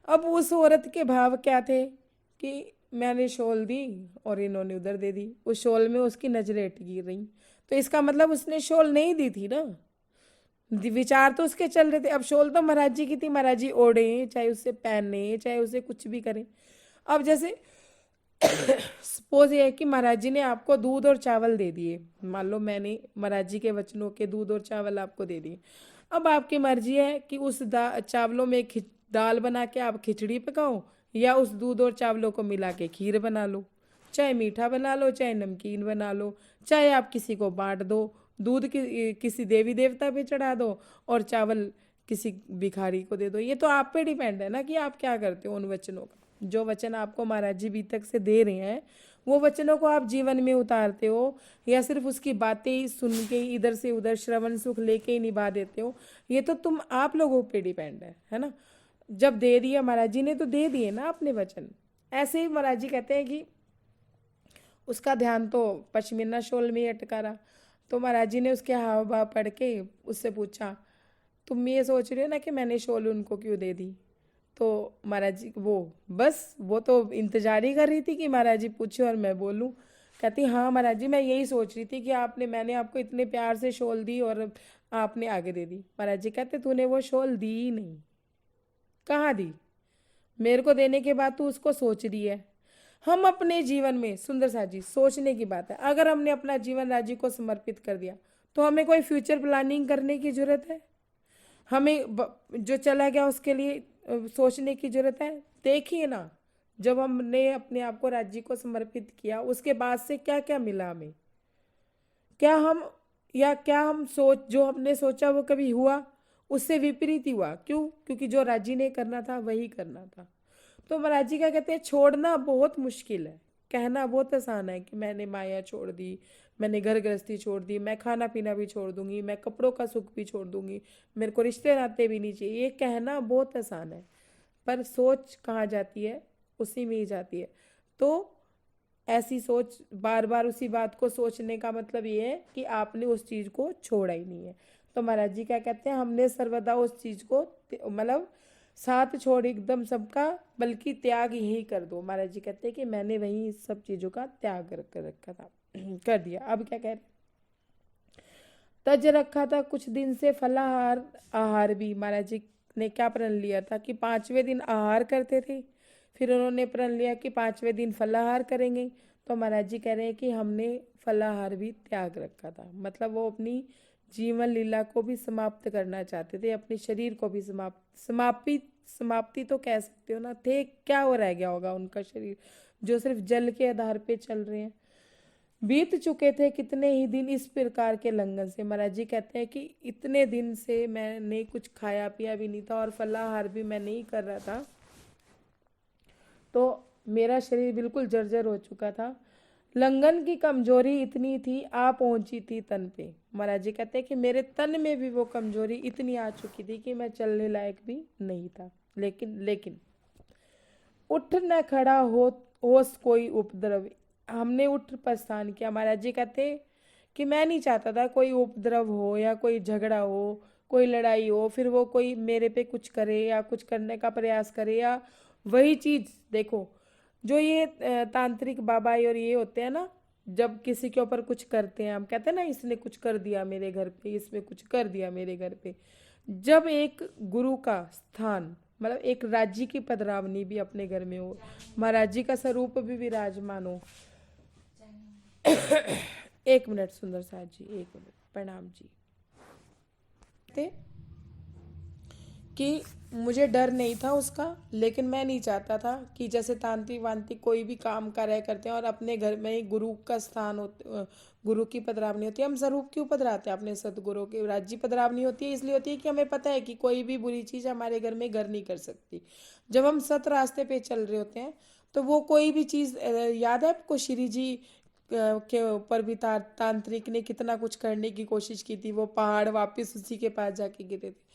अब उस औरत के भाव क्या थे कि मैंने शॉल दी और इन्होंने उधर दे दी, उस शॉल में उसकी नजरें टिकी रही, तो इसका मतलब उसने शॉल नहीं दी थी ना। विचार तो उसके चल रहे थे। अब शॉल तो महाराज जी की थी, महाराज जी ओढ़े, चाहे उससे पहने, चाहे उसे कुछ भी करें। अब जैसे सपोज ये है कि महाराज जी ने आपको दूध और चावल दे दिए, मान लो मैंने महाराज जी के वचनों के दूध और चावल आपको दे दिए। अब आपकी मर्जी है कि उस चावलों में दाल बना के आप खिचड़ी पकाओ, या उस दूध और चावलों को मिला के खीर बना लो, चाहे मीठा बना लो, चाहे नमकीन बना लो, चाहे आप किसी को बांट दो, दूध किसी देवी देवता पे चढ़ा दो और चावल किसी भिखारी को दे दो। ये तो आप पे डिपेंड है ना कि आप क्या करते हो उन वचनों का। जो वचन आपको महाराज जी अभी तक से दे रहे हैं, वो वचनों को आप जीवन में उतारते हो, या सिर्फ उसकी बातें ही सुन के इधर से उधर श्रवण सुख लेके ही निभा देते हो, ये तो आप लोगों पे डिपेंड है ना। जब दे दिया महाराज जी ने तो दे दिए ना अपने वचन। ऐसे ही महाराज जी कहते हैं कि उसका ध्यान तो पश्मीना शॉल में ही अटका रहा, तो महाराज जी ने उसके हाव भाव पढ़ के उससे पूछा, तुम ये सोच रहे हो ना कि मैंने शॉल उनको क्यों दे दी? तो महाराज जी वो तो इंतजार ही कर रही थी कि महाराज जी पूछे और मैं बोलूं। कहती हाँ महाराज जी, मैं यही सोच रही थी कि मैंने आपको इतने प्यार से शॉल दी और आपने आगे दे दी। महाराज जी कहते तूने वो शॉल दी ही नहीं। कहाँ दी? मेरे को देने के बाद तू उसको सोच रही है। हम अपने जीवन में, सुंदर सा जी, सोचने की बात है, अगर हमने अपना जीवन राज्य जी को समर्पित कर दिया तो हमें कोई फ्यूचर प्लानिंग करने की जरूरत है? हमें जो चला गया उसके लिए सोचने की जरूरत है? देखिए ना, जब हमने अपने आप को राज्य को समर्पित किया उसके बाद से क्या क्या मिला हमें? क्या हम जो हमने सोचा वो कभी हुआ? उससे विपरीत ही हुआ। क्यों? क्योंकि जो राज्य ने करना था वही करना था। तो महाराज जी क्या कहते हैं, छोड़ना बहुत मुश्किल है, कहना बहुत आसान है कि मैंने माया छोड़ दी, मैंने घर गृहस्थी छोड़ दी, मैं खाना पीना भी छोड़ दूंगी, मैं कपड़ों का सुख भी छोड़ दूंगी, मेरे को रिश्ते नाते भी नहीं चाहिए। ये कहना बहुत आसान है, पर सोच कहाँ जाती है? उसी में ही जाती है। तो ऐसी सोच, बार बार उसी बात को सोचने का मतलब ये है कि आपने उस चीज को छोड़ा ही नहीं है। तो महाराज जी क्या कहते हैं, हमने सर्वदा उस चीज को मतलब साथ छोड़ एकदम सबका, बल्कि त्याग यही कर दो। महाराज जी कहते हैं कि मैंने वही सब चीजों का त्याग कर रखा था, कर दिया। अब क्या कह रहे, तज रखा था कुछ दिन से फलाहार आहार भी। महाराज जी ने क्या प्रण लिया था कि 5वें दिन आहार करते थे, फिर उन्होंने प्रण लिया कि 5वें दिन फलाहार करेंगे। तो महाराज जी कह रहे हैं कि हमने फलाहार भी त्याग रखा था, मतलब वो अपनी जीवन लीला को भी समाप्त करना चाहते थे, अपने शरीर को भी समाप्ति तो कह सकते हो ना, थे क्या हो रह गया होगा उनका शरीर जो सिर्फ जल के आधार पे चल रहे हैं। बीत चुके थे कितने ही दिन इस प्रकार के लंघन से। महाराज जी कहते हैं कि इतने दिन से मैंने कुछ खाया पिया भी नहीं था और फलाहार भी मैं नहीं कर रहा था, तो मेरा शरीर बिल्कुल जर्जर हो चुका था। लंघन की कमजोरी इतनी थी आ पहुंची थी तन पे। महाराज जी कहते हैं कि मेरे तन में भी वो कमजोरी इतनी आ चुकी थी कि मैं चलने लायक भी नहीं था। लेकिन उठ न खड़ा होस कोई उपद्रव, हमने उठ प्रस्थान किया। महाराज जी कहते कि मैं नहीं चाहता था कोई उपद्रव हो या कोई झगड़ा हो, कोई लड़ाई हो, फिर वो कोई मेरे पे कुछ करे या कुछ करने का प्रयास करे, या वही चीज देखो जो ये तांत्रिक बाबा और ये होते हैं ना, जब किसी के ऊपर कुछ करते हैं, हम कहते हैं ना इसने कुछ कर दिया मेरे घर पे, इसमें कुछ कर दिया मेरे घर पे। जब एक गुरु का स्थान, मतलब एक राज्य की पधरावनी भी अपने घर में हो, महाराज जी का स्वरूप भी विराजमान हो। एक मिनट सुंदर साथ जी, एक मिनट, प्रणाम जी। कि मुझे डर नहीं था उसका, लेकिन मैं नहीं चाहता था कि जैसे तांत्रिक वांत्रिक कोई भी काम कार्य करते हैं और अपने घर में ही गुरु का स्थान होता, गुरु की पधरावनी होती है। हम स्वरूप क्यों पधराते हैं अपने सतगुरु की? राज्य पधरावनी होती है इसलिए होती है कि हमें पता है कि कोई भी बुरी चीज़ हमारे घर में घर नहीं कर सकती। जब हम सत रास्ते पे चल रहे होते हैं तो वो कोई भी चीज़, याद है आपको श्री जी के ऊपर भी तांत्रिक ने कितना कुछ करने की कोशिश की थी, वो पहाड़ वापस उसी के पास जाके गिरे थे।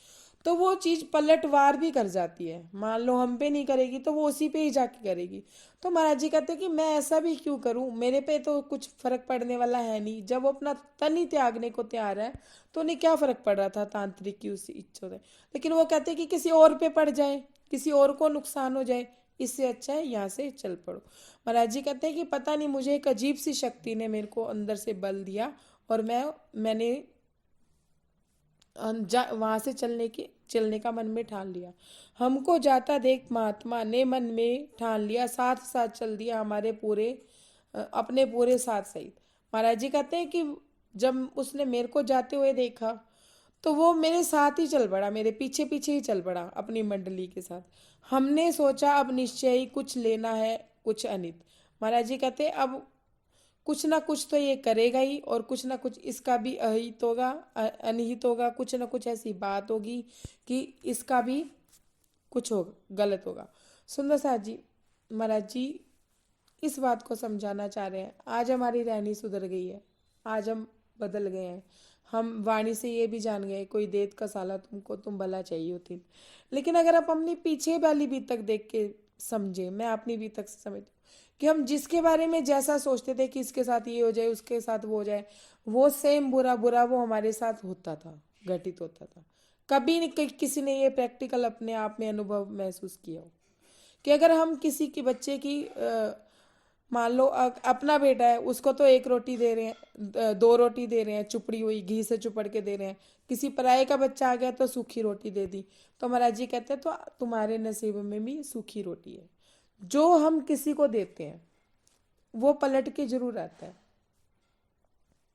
तो वो चीज पलटवार भी कर जाती है, मान लो हम पे नहीं करेगी तो वो उसी पे ही जाके करेगी। तो महाराज जी कहते हैं कि मैं ऐसा भी क्यों करूं, मेरे पे तो कुछ फर्क पड़ने वाला है नहीं। जब वो अपना तन ही त्यागने को तैयार है तो उन्हें क्या फर्क पड़ रहा था तांत्रिक की उस इच्छा से। लेकिन वो कहते हैं कि किसी और पे पड़ जाए, किसी और को नुकसान हो जाए, इससे अच्छा है यहाँ से चल पड़ो। महाराज जी कहते हैं कि पता नहीं मुझे एक अजीब सी शक्ति ने मेरे को अंदर से बल दिया और मैंने वहां से चलने का मन में ठान लिया। हमको जाता देख महात्मा ने मन में ठान लिया, साथ साथ चल दिया हमारे अपने पूरे साथ सहित। महाराज जी कहते हैं कि जब उसने मेरे को जाते हुए देखा तो वो मेरे साथ ही चल पड़ा, मेरे पीछे पीछे ही चल पड़ा अपनी मंडली के साथ। हमने सोचा अब निश्चय ही कुछ लेना है, कुछ अनित। महाराज जी कहते अब कुछ ना कुछ तो ये करेगा ही, और कुछ ना कुछ इसका भी अहित होगा, अनिहित होगा, कुछ ना कुछ ऐसी बात होगी कि इसका भी कुछ होगा, गलत होगा। सुंदर साथ जी महाराज जी इस बात को समझाना चाह रहे हैं। आज हमारी रहनी सुधर गई है, आज हम बदल गए हैं। हम वाणी से ये भी जान गए कोई देत का साला तुमको, तुम भला चाहिए होती। लेकिन अगर आप अपनी पीछे वाली बीत तक देख के समझे, मैं अपनी बीत तक से समझती हूँ कि हम जिसके बारे में जैसा सोचते थे कि इसके साथ ये हो जाए, उसके साथ वो हो जाए, वो सेम बुरा बुरा वो हमारे साथ होता था, घटित होता था। कभी नहीं किसी ने ये प्रैक्टिकल अपने आप में अनुभव महसूस किया हो कि अगर हम किसी की बच्चे की मान लो अपना बेटा है, उसको तो एक रोटी दे रहे हैं, दो रोटी दे रहे हैं, चुपड़ी हुई घी से चुपड़ के दे रहे हैं। किसी पराये का बच्चा आ गया तो सूखी रोटी दे दी। तो महाराज जी कहते हैं तो तुम्हारे नसीब में भी सूखी रोटी है। जो हम किसी को देते हैं वो पलट के जरूर आता है।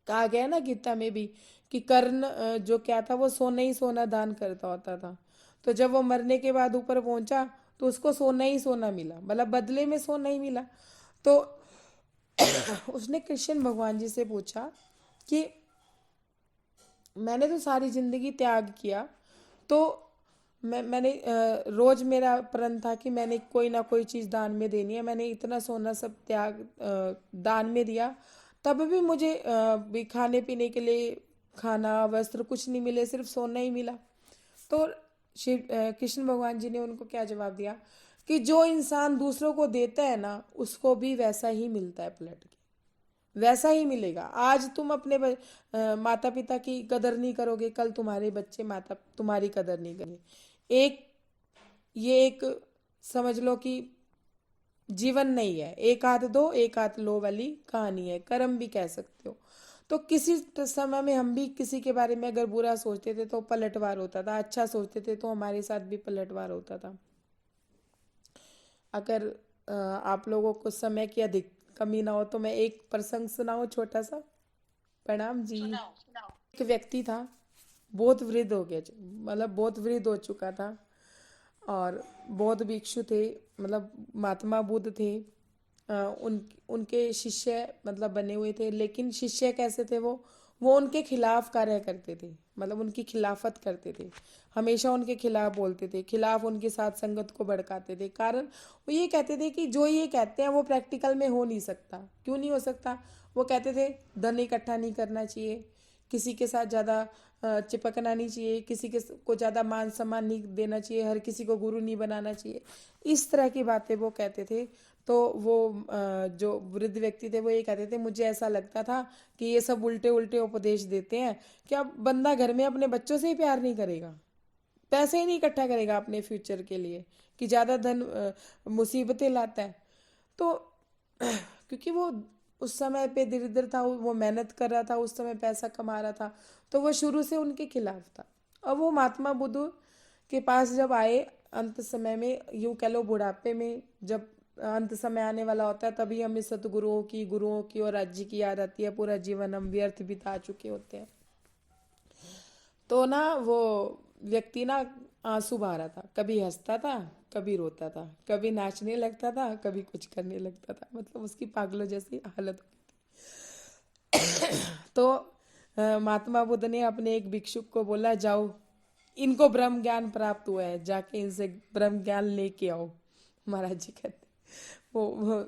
कहा गया ना गीता में भी कि कर्ण जो क्या था, वो सोना ही सोना दान करता होता था। तो जब वो मरने के बाद ऊपर पहुंचा तो उसको सोना ही सोना मिला, मतलब बदले में सोना ही मिला। तो उसने कृष्ण भगवान जी से पूछा कि मैंने तो सारी जिंदगी त्याग किया, तो मैंने रोज मेरा प्रण था कि मैंने कोई ना कोई चीज दान में देनी है। मैंने इतना सोना सब दान में दिया, तब भी मुझे भी खाने पीने के लिए खाना वस्त्र कुछ नहीं मिले, सिर्फ सोना ही मिला। तो कृष्ण भगवान जी ने उनको क्या जवाब दिया कि जो इंसान दूसरों को देता है ना, उसको भी वैसा ही मिलता है, पलट के वैसा ही मिलेगा। आज तुम अपने माता पिता की कदर नहीं करोगे, कल तुम्हारे बच्चे माता तुम्हारी कदर नहीं करेंगे। ये एक समझ लो कि जीवन नहीं है, एक हाथ दो एक हाथ लो वाली कहानी है, कर्म भी कह सकते हो। तो किसी समय में हम भी किसी के बारे में अगर बुरा सोचते थे तो पलटवार होता था, अच्छा सोचते थे तो हमारे साथ भी पलटवार होता था। अगर आप लोगों को समय की अधिक कमी ना हो तो मैं एक प्रसंग सुनाऊं छोटा सा। प्रणाम जी।
सुनाओ सुनाओ।
एक व्यक्ति था, बहुत वृद्ध हो गया, मतलब बहुत वृद्ध हो चुका था, और बौद्ध भिक्षु थे, मतलब महात्मा बुद्ध थे। उनके शिष्य मतलब बने हुए थे। लेकिन शिष्य कैसे थे, वो उनके खिलाफ कार्य करते थे, मतलब उनकी खिलाफत करते थे, हमेशा उनके खिलाफ बोलते थे, खिलाफ उनके साथ संगत को भड़काते थे। कारण वो ये कहते थे कि जो ये कहते हैं वो प्रैक्टिकल में हो नहीं सकता। क्यों नहीं हो सकता? वो कहते थे धन इकट्ठा नहीं करना चाहिए, किसी के साथ ज़्यादा चिपकना नहीं चाहिए, किसी के को ज़्यादा मान सम्मान नहीं देना चाहिए, हर किसी को गुरु नहीं बनाना चाहिए, इस तरह की बातें वो कहते थे। तो वो जो वृद्ध व्यक्ति थे वो ये कहते थे, मुझे ऐसा लगता था कि ये सब उल्टे उल्टे उपदेश देते हैं कि अब बंदा घर में अपने बच्चों से ही प्यार नहीं करेगा, पैसे ही नहीं इकट्ठा करेगा अपने फ्यूचर के लिए, कि ज़्यादा धन मुसीबतें लाता है। तो क्योंकि वो उस समय पे दरिद्र था, वो मेहनत कर रहा था, उस समय पैसा कमा रहा था, तो वो शुरू से उनके खिलाफ था। अब वो महात्मा बुद्ध के पास जब आए अंत समय में, यूँ कह लो बुढ़ापे में, जब अंत समय आने वाला होता है तभी हमें गुरुओं की और राज्य की याद आती है। पूरा जीवन हम व्यर्थ बिता चुके होते हैं। तो ना वो व्यक्ति ना आंसू बहा रहा था, कभी हंसता था कभी रोता था, कभी नाचने लगता था कभी कुछ करने लगता था, मतलब उसकी पागलों जैसी हालत हो गई थी। तो महात्मा बुद्ध ने अपने एक भिक्षुक को बोला, जाओ इनको ब्रह्म ज्ञान प्राप्त हुआ है, जाके इनसे ब्रह्म ज्ञान लेके आओ। महाराज जी कहते वो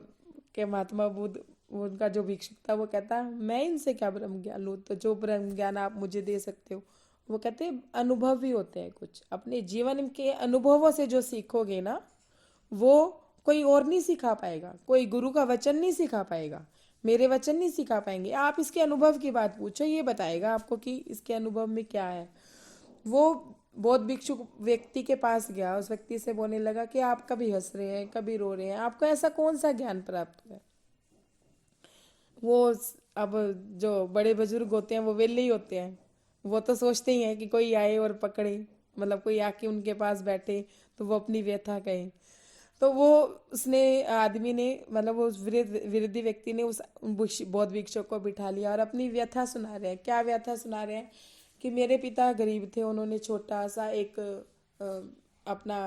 के महात्मा बुद्ध वो उनका जो भिक्षुक था वो कहता मैं इनसे क्या ब्रह्म ज्ञान लूँ, तो जो ब्रह्म ज्ञान आप मुझे दे सकते हो। वो कहते अनुभव भी होते हैं कुछ, अपने जीवन के अनुभवों से जो सीखोगे ना वो कोई और नहीं सिखा पाएगा, कोई गुरु का वचन नहीं सिखा पाएगा, मेरे वचन नहीं सिखा पाएंगे। आप इसके अनुभव की बात पूछो, ये बताएगा आपको कि इसके अनुभव में क्या है। वो बौद्ध भिक्षुक व्यक्ति के पास गया, उस व्यक्ति से बोलने लगा कि आप कभी हंस रहे हैं, कभी रो रहे हैं, आपको ऐसा कौन सा ज्ञान प्राप्त हुआ है। अब जो बड़े बुजुर्ग होते हैं वो वेले ही होते हैं, वो तो सोचते ही हैं कि कोई आए और पकड़े, मतलब कोई आके उनके पास बैठे तो वो अपनी व्यथा कहे। तो वो उसने आदमी ने, मतलब वो उस विरोधी व्यक्ति ने उस बौद्ध भिक्षुक को बिठा लिया और अपनी व्यथा सुना रहे हैं। क्या व्यथा सुना रहे हैं कि मेरे पिता गरीब थे, उन्होंने छोटा सा एक अपना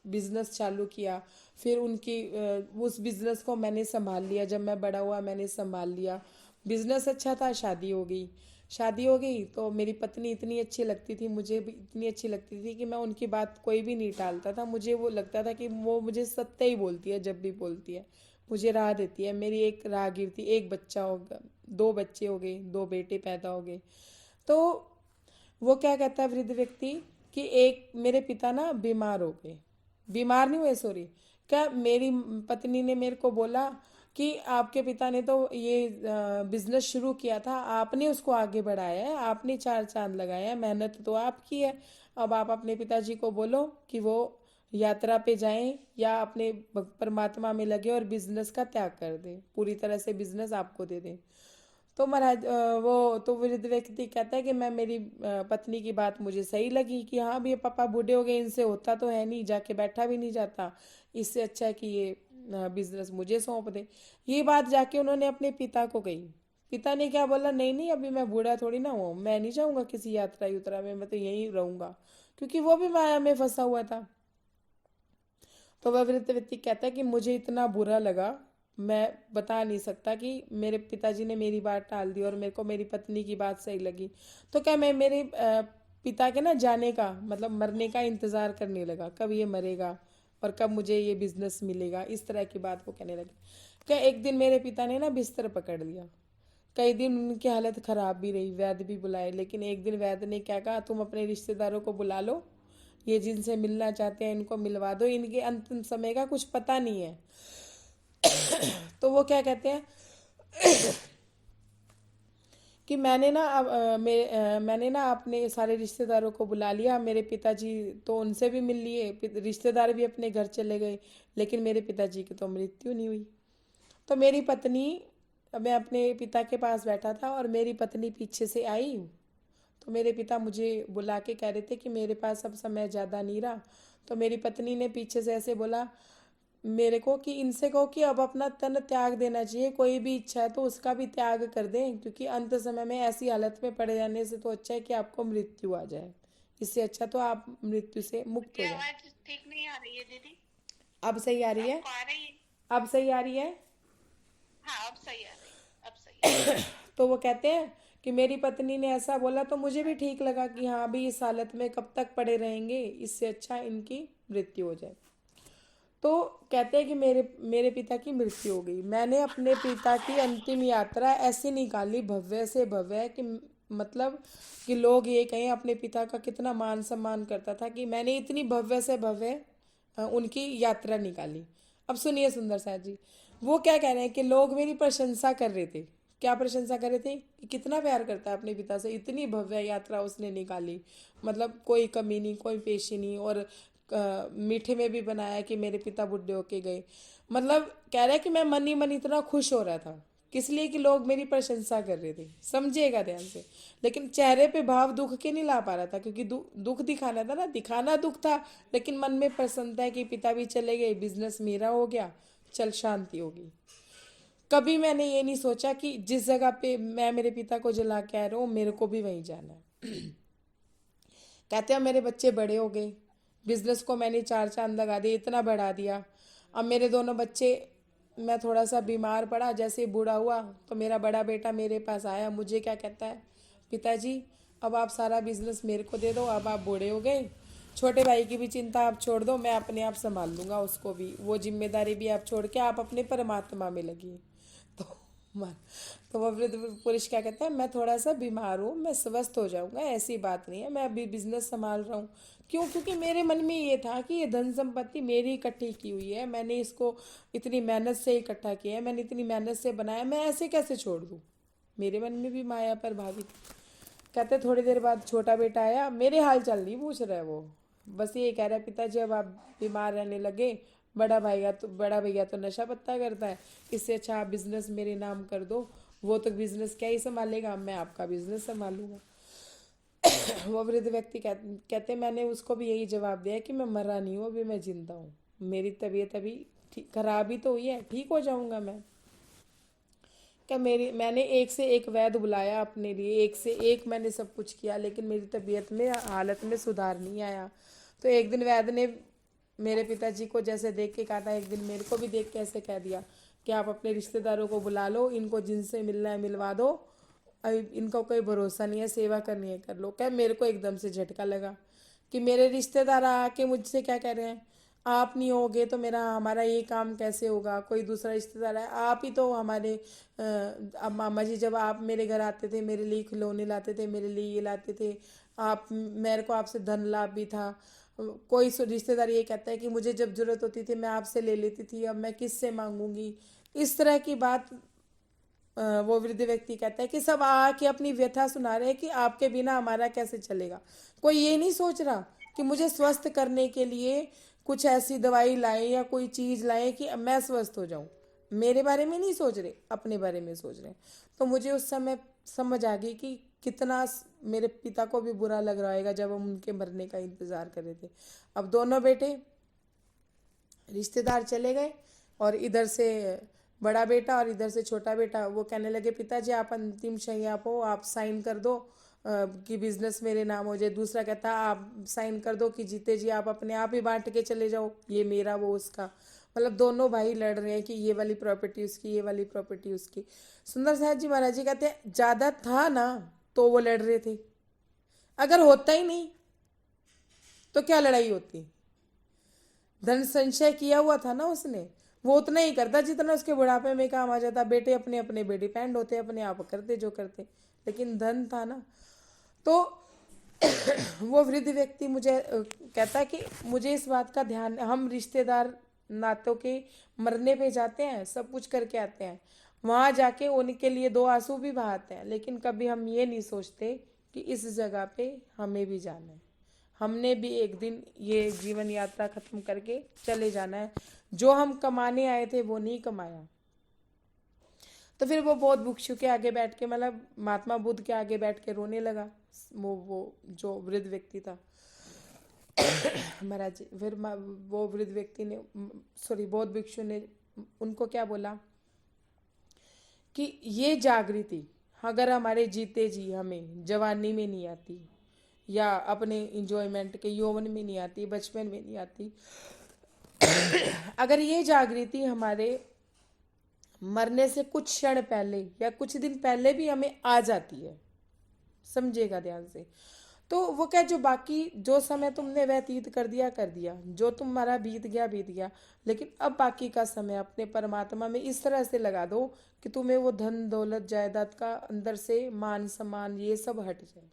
बिजनेस चालू किया, फिर उस बिजनेस को मैंने संभाल लिया, जब मैं बड़ा हुआ मैंने संभाल लिया, बिजनेस अच्छा था, शादी हो गई तो मेरी पत्नी इतनी अच्छी लगती थी, मुझे भी इतनी अच्छी लगती थी कि मैं उनकी बात कोई भी नहीं टालता था। मुझे वो लगता था कि वो मुझे सत्य ही बोलती है, जब भी बोलती है मुझे राह देती है। मेरी एक राहगीर थी, एक बच्चा हो गया, 2 बच्चे हो गए, 2 बेटे पैदा हो गए। तो वो क्या कहता है वृद्ध व्यक्ति कि एक मेरे पिता ना बीमार हो गए, बीमार नहीं हुए सॉरी, क्या मेरी पत्नी ने मेरे को बोला कि आपके पिता ने तो ये बिजनेस शुरू किया था, आपने उसको आगे बढ़ाया है, आपने 4 चांद लगाया है, मेहनत तो आपकी है। अब आप अपने पिताजी को बोलो कि वो यात्रा पे जाएं या अपने परमात्मा में लगे और बिजनेस का त्याग कर दे, पूरी तरह से बिजनेस आपको दे दें। तो महाराज वो तो वृद्ध व्यक्ति कहता है कि मैं मेरी पत्नी की बात मुझे सही लगी कि हाँ भी ये पापा बूढ़े हो गए, इनसे होता तो है नहीं, जाके बैठा भी नहीं जाता, इससे अच्छा है कि ये बिजनेस मुझे सौंप दे। ये बात जाके उन्होंने अपने पिता को कही। पिता ने क्या बोला, नहीं नहीं अभी मैं बूढ़ा थोड़ी ना हूँ, मैं नहीं जाऊंगा किसी यात्रा में, मैं तो यहीं रहूंगा, क्योंकि वो भी माया में फंसा हुआ था। तो वह वृद्ध व्यक्ति कहता है कि मुझे इतना बुरा लगा, मैं बता नहीं सकता कि मेरे पिताजी ने मेरी बात टाल दी और मेरे को मेरी पत्नी की बात सही लगी। तो क्या मैं मेरे पिता के ना जाने का मतलब मरने का इंतज़ार करने लगा, कब ये मरेगा और कब मुझे ये बिजनेस मिलेगा, इस तरह की बात वो कहने लगे। क्या एक दिन मेरे पिता ने ना बिस्तर पकड़ लिया, कई दिन उनकी हालत खराब भी रही, वैद्य भी बुलाए, लेकिन एक दिन वैद्य ने क्या कहा, तुम अपने रिश्तेदारों को बुला लो, ये जिनसे मिलना चाहते हैं इनको मिलवा दो, इनके अंतिम समय का कुछ पता नहीं है। तो वो क्या कहते हैं कि मैंने ना अपने सारे रिश्तेदारों को बुला लिया, मेरे पिताजी तो उनसे भी मिल लिए, रिश्तेदार भी अपने घर चले गए, लेकिन मेरे पिताजी की तो मृत्यु नहीं हुई। तो मेरी पत्नी, मैं अपने पिता के पास बैठा था और मेरी पत्नी पीछे से आई, तो मेरे पिता मुझे बुला के कह रहे थे कि मेरे पास अब समय ज़्यादा नहीं रहा। तो मेरी पत्नी ने पीछे से ऐसे बोला मेरे को कि इनसे कहो कि अब अपना तन त्याग देना चाहिए, कोई भी इच्छा है तो उसका भी त्याग कर दें, क्योंकि अंत समय में ऐसी हालत में पड़ जाने से तो अच्छा है कि आपको मृत्यु आ जाए, इससे अच्छा तो आप मृत्यु से मुक्त हो
ये
जाए।
आवाज ठीक नहीं आ रही है दीदी।
अब सही आ रही है?
आपको आ रही है?
अब सही आ रही है?
हाँ अब सही आ रही, अब सही आ रही।
तो वो कहते हैं कि मेरी पत्नी ने ऐसा बोला तो मुझे भी ठीक लगा कि हाँ भी इस हालत में कब तक पड़े रहेंगे, इससे अच्छा इनकी मृत्यु हो जाए। तो कहते हैं कि मेरे पिता की मृत्यु हो गई, मैंने अपने पिता की अंतिम यात्रा ऐसी निकाली भव्य से भव्य कि मतलब कि लोग ये कहें अपने पिता का कितना मान सम्मान करता था, कि मैंने इतनी भव्य से भव्य उनकी यात्रा निकाली। अब सुनिए सुंदर साथ जी, वो क्या कह रहे हैं कि लोग मेरी प्रशंसा कर रहे थे। क्या प्रशंसा कर रहे थे कि कितना प्यार करता है अपने पिता से, इतनी भव्य यात्रा उसने निकाली, मतलब कोई कमी नहीं, कोई पेशी नहीं, और मीठे में भी बनाया कि मेरे पिता बुढ़े होके गए। मतलब कह रहा है कि मैं मन ही मन इतना खुश हो रहा था, किस लिए कि लोग मेरी प्रशंसा कर रहे थे, समझिएगा ध्यान से, लेकिन चेहरे पे भाव दुख के नहीं ला पा रहा था, क्योंकि दुख दिखाना था ना, दिखाना दुख था, लेकिन मन में प्रसन्नता है कि पिता भी चले गए, बिजनेस मेरा हो गया, चल शांति होगी। कभी मैंने ये नहीं सोचा कि जिस जगह पे मैं मेरे पिता को जला के आ रहा हूँ मेरे को भी वहीं जाना है। कहते हैं मेरे बच्चे बड़े हो गए, बिजनेस को मैंने 4 चांद लगा दिए, इतना बढ़ा दिया। अब मेरे दोनों बच्चे, मैं थोड़ा सा बीमार पड़ा, जैसे ही बूढ़ा हुआ तो मेरा बड़ा बेटा मेरे पास आया, मुझे क्या कहता है, पिताजी अब आप सारा बिजनेस मेरे को दे दो, अब आप बूढ़े हो गए, छोटे भाई की भी चिंता आप छोड़ दो, मैं अपने आप संभाल लूँगा उसको भी, वो जिम्मेदारी भी आप छोड़ के आप अपने परमात्मा में लगिए। तो मर तो वो वृद्ध पुरुष क्या कहता है, मैं थोड़ा सा बीमार हूँ, मैं स्वस्थ हो जाऊंगा, ऐसी बात नहीं है, मैं अभी बिजनेस संभाल रहा हूँ। क्यों? क्योंकि मेरे मन में ये था कि ये धन संपत्ति मेरी इकट्ठी की हुई है, मैंने इसको इतनी मेहनत से इकट्ठा किया है, मैंने इतनी मेहनत से बनाया, मैं ऐसे कैसे छोड़ दूँ। मेरे मन में भी माया पर भावित। कहते थोड़ी देर बाद छोटा बेटा आया, मेरे हाल चाल नहीं पूछ रहा है वो, बस ये कह रहा है, पिताजी अब आप बीमार रहने लगे, बड़ा भैया तो नशा पत्ता करता है, इससे अच्छा आप बिजनेस मेरे नाम कर दो, वो तो बिजनेस क्या ही संभालेगा, मैं आपका बिजनेस संभालूंगा। वो वृद्ध व्यक्ति कहते मैंने उसको भी यही जवाब दिया कि मैं मरा नहीं हूँ, अभी मैं जिंदा हूँ, मेरी तबीयत अभी खराब ही तो हुई है, ठीक हो जाऊंगा मैं। क्या मैंने एक से एक वैद्य बुलाया अपने लिए, एक से एक मैंने सब कुछ किया, लेकिन मेरी तबीयत में हालत में सुधार नहीं आया। तो एक दिन वैद्य ने मेरे पिताजी को जैसे देख के कहा था, एक दिन मेरे को भी देख के ऐसे कह दिया कि आप अपने रिश्तेदारों को बुला लो, इनको जिनसे मिलना है मिलवा दो, अभी इनका कोई भरोसा नहीं है, सेवा करनी है कर लो। क्या मेरे को एकदम से झटका लगा कि मेरे रिश्तेदार आके मुझसे क्या कह रहे हैं, आप नहीं होगे तो हमारा ये काम कैसे होगा, कोई दूसरा रिश्तेदार है, आप ही तो हमारे अब मामा जी जब आप मेरे घर आते थे, मेरे लिए खिलौने लाते थे, मेरे लिए ये लाते थे, आप मेरे को आपसे धन लाभ भी था। कोई रिश्तेदार ये कहता है कि मुझे जब जरूरत होती थी मैं आपसे ले लेती थी, अब मैं किससे मांगूंगी। इस तरह की बात वो वृद्ध व्यक्ति कहता है कि सब आके अपनी व्यथा सुना रहे हैं कि आपके बिना हमारा कैसे चलेगा। कोई ये नहीं सोच रहा कि मुझे स्वस्थ करने के लिए कुछ ऐसी दवाई लाए या कोई चीज लाए कि मैं स्वस्थ हो जाऊं। मेरे बारे में नहीं सोच रहे, अपने बारे में सोच रहे हैं। तो मुझे उस समय समझ आ गई कि कितना मेरे पिता को भी बुरा लग रहा होगा जब हम उनके मरने का इंतजार कर रहे थे। अब दोनों बेटे रिश्तेदार चले गए, और इधर से बड़ा बेटा और इधर से छोटा बेटा वो कहने लगे, पिताजी आप अंतिम शैया हो, आप साइन कर दो कि बिजनेस मेरे नाम हो जाए। दूसरा कहता आप साइन कर दो कि जीते जी आप अपने आप ही बांट के चले जाओ, ये मेरा वो उसका। मतलब दोनों भाई लड़ रहे हैं कि ये वाली प्रॉपर्टी उसकी, ये वाली प्रॉपर्टी उसकी। सुंदर साहब जी महाराज जी कहते हैं ज्यादा था ना तो वो लड़ रहे थे, अगर होता ही नहीं तो क्या लड़ाई होती। धन संचय किया हुआ था ना उसने, वो उतना ही करता जितना उसके बुढ़ापे में काम आ जाता। बेटे अपने अपने पे डिपेंड होते, अपने आप करते जो करते, लेकिन धन था ना। तो वो वृद्ध व्यक्ति मुझे कहता कि मुझे इस बात का ध्यान, हम रिश्तेदार नातों के मरने पे जाते हैं, सब कुछ करके आते हैं, वहां जाके उनके लिए दो आंसू भी बहाते हैं, लेकिन कभी हम ये नहीं सोचते कि इस जगह पे हमें भी जाना है, हमने भी एक दिन ये जीवन यात्रा खत्म करके चले जाना है, जो हम कमाने आए थे वो नहीं कमाया। तो फिर वो बहुत भिक्षु के आगे बैठ के, मतलब महात्मा बुद्ध के आगे बैठ के रोने लगा, वो जो वृद्ध व्यक्ति था। महाराज फिर वो वृद्ध व्यक्ति ने, सॉरी बौद्ध भिक्षु ने उनको क्या बोला कि ये जागृति अगर हमारे जीते जी हमें जवानी में नहीं आती, या अपने इंजॉयमेंट के यौवन में नहीं आती, बचपन में नहीं आती, अगर ये जागृति हमारे मरने से कुछ क्षण पहले या कुछ दिन पहले भी हमें आ जाती है, समझेगा ध्यान से, तो वो क्या, जो बाकी जो समय तुमने व्यतीत कर दिया, जो तुम्हारा बीत गया, लेकिन अब बाकी का समय अपने परमात्मा में इस तरह से लगा दो कि तुम्हें वो धन दौलत जायदाद का अंदर से मान सम्मान ये सब हट जाए।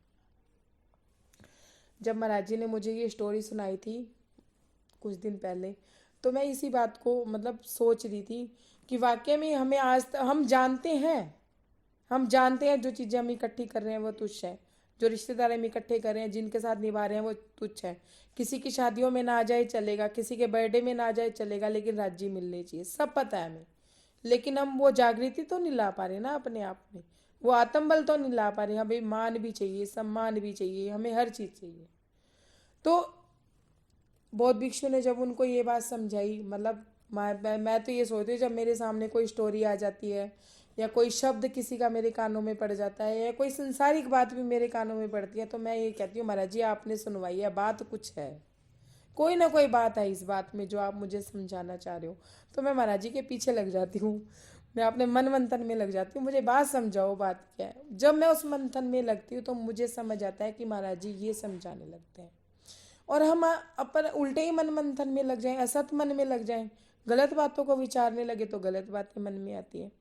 जब महाराज जी ने मुझे ये स्टोरी सुनाई थी कुछ दिन पहले, तो मैं इसी बात को मतलब सोच रही थी कि वाकई में हमें आज हम जानते हैं जो चीज़ें हम इकट्ठी कर रहे हैं वो तुच्छ है, जो रिश्तेदार हम इकट्ठे कर रहे हैं, जिनके साथ निभा रहे हैं वो तुच्छ है। किसी की शादियों में ना आ जाए चलेगा, किसी के बर्थडे में ना आ जाए चलेगा, लेकिन राज्य मिलनी चाहिए, सब पता है हमें, लेकिन हम वो जागृति तो नहीं ला पा रहे ना अपने आप में, वो आत्मबल तो नहीं ला पा रहे। हमें मान भी चाहिए, सम्मान भी चाहिए, हमें हर चीज़ चाहिए। तो बौद्ध भिक्षु ने जब उनको ये बात समझाई, मतलब मैं तो ये सोचती हूँ, जब मेरे सामने कोई स्टोरी आ जाती है या कोई शब्द किसी का मेरे कानों में पड़ जाता है या कोई संसारिक बात भी मेरे कानों में पड़ती है, तो मैं ये कहती हूँ महाराज जी आपने सुनवाई है, बात कुछ है, कोई ना कोई बात है इस बात में जो आप मुझे समझाना चाह रहे हो। तो मैं महाराज जी के पीछे लग जाती हूँ, मैं अपने मन मंथन में लग जाती हूँ, मुझे बात समझाओ, बात क्या है। जब मैं उस मंथन में लगती हूँ तो मुझे समझ आता है कि महाराज जी ये समझाने लगते हैं, और हम अपन उल्टे ही मन मंथन में लग जाएं, असत मन में लग जाएं, गलत बातों को विचारने लगे तो गलत बातें मन में आती है।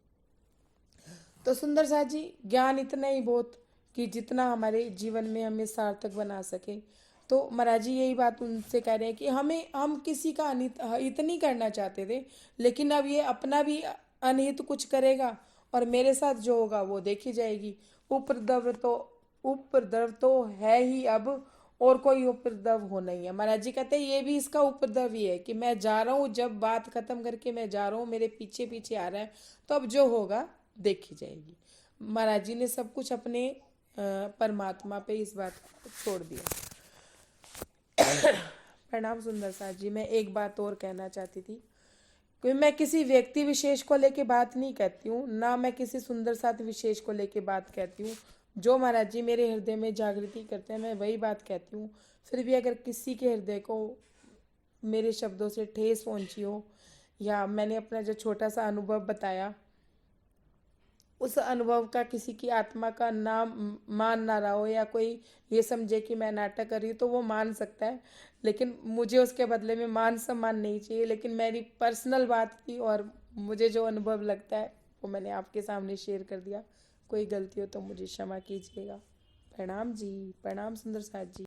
तो सुंदर साथ जी, ज्ञान इतना ही बहुत कि जितना हमारे जीवन में हमें सार्थक बना सके। तो महाराज जी यही बात उनसे कह रहे हैं कि हम किसी का हित नहीं करना चाहते थे, लेकिन अब ये अपना भी अनहित कुछ करेगा और मेरे साथ जो होगा वो देखी जाएगी। उपद्रव तो है ही अब, और कोई उपद्रव हो नहीं है। महाराज जी कहते हैं ये भी इसका उपद्रव ही है कि मैं जा रहा हूँ, जब बात खत्म करके मैं जा रहा हूँ, मेरे पीछे पीछे आ रहा है, तो अब जो होगा देखी जाएगी। महाराज जी ने सब कुछ अपने परमात्मा पे इस बात को छोड़ दिया। प्रणाम सुंदर साथ जी। मैं एक बात और कहना चाहती थी कि मैं किसी व्यक्ति विशेष को लेके बात नहीं कहती हूँ, ना मैं किसी सुंदर साथ विशेष को लेके बात कहती हूँ। जो महाराज जी मेरे हृदय में जागृति करते हैं मैं वही बात कहती हूँ। फिर भी अगर किसी के हृदय को मेरे शब्दों से ठेस पहुंची हो, या मैंने अपना जो छोटा सा अनुभव बताया उस अनुभव का किसी की आत्मा का नाम मान ना रहा हो, या कोई ये समझे कि मैं नाटक कर रही हूँ, तो वो मान सकता है, लेकिन मुझे उसके बदले में मान सम्मान नहीं चाहिए। लेकिन मेरी पर्सनल बात की और मुझे जो अनुभव लगता है वो मैंने आपके सामने शेयर कर दिया। कोई गलती हो तो मुझे क्षमा कीजिएगा। प्रणाम जी, प्रणाम सुंदर साथ जी।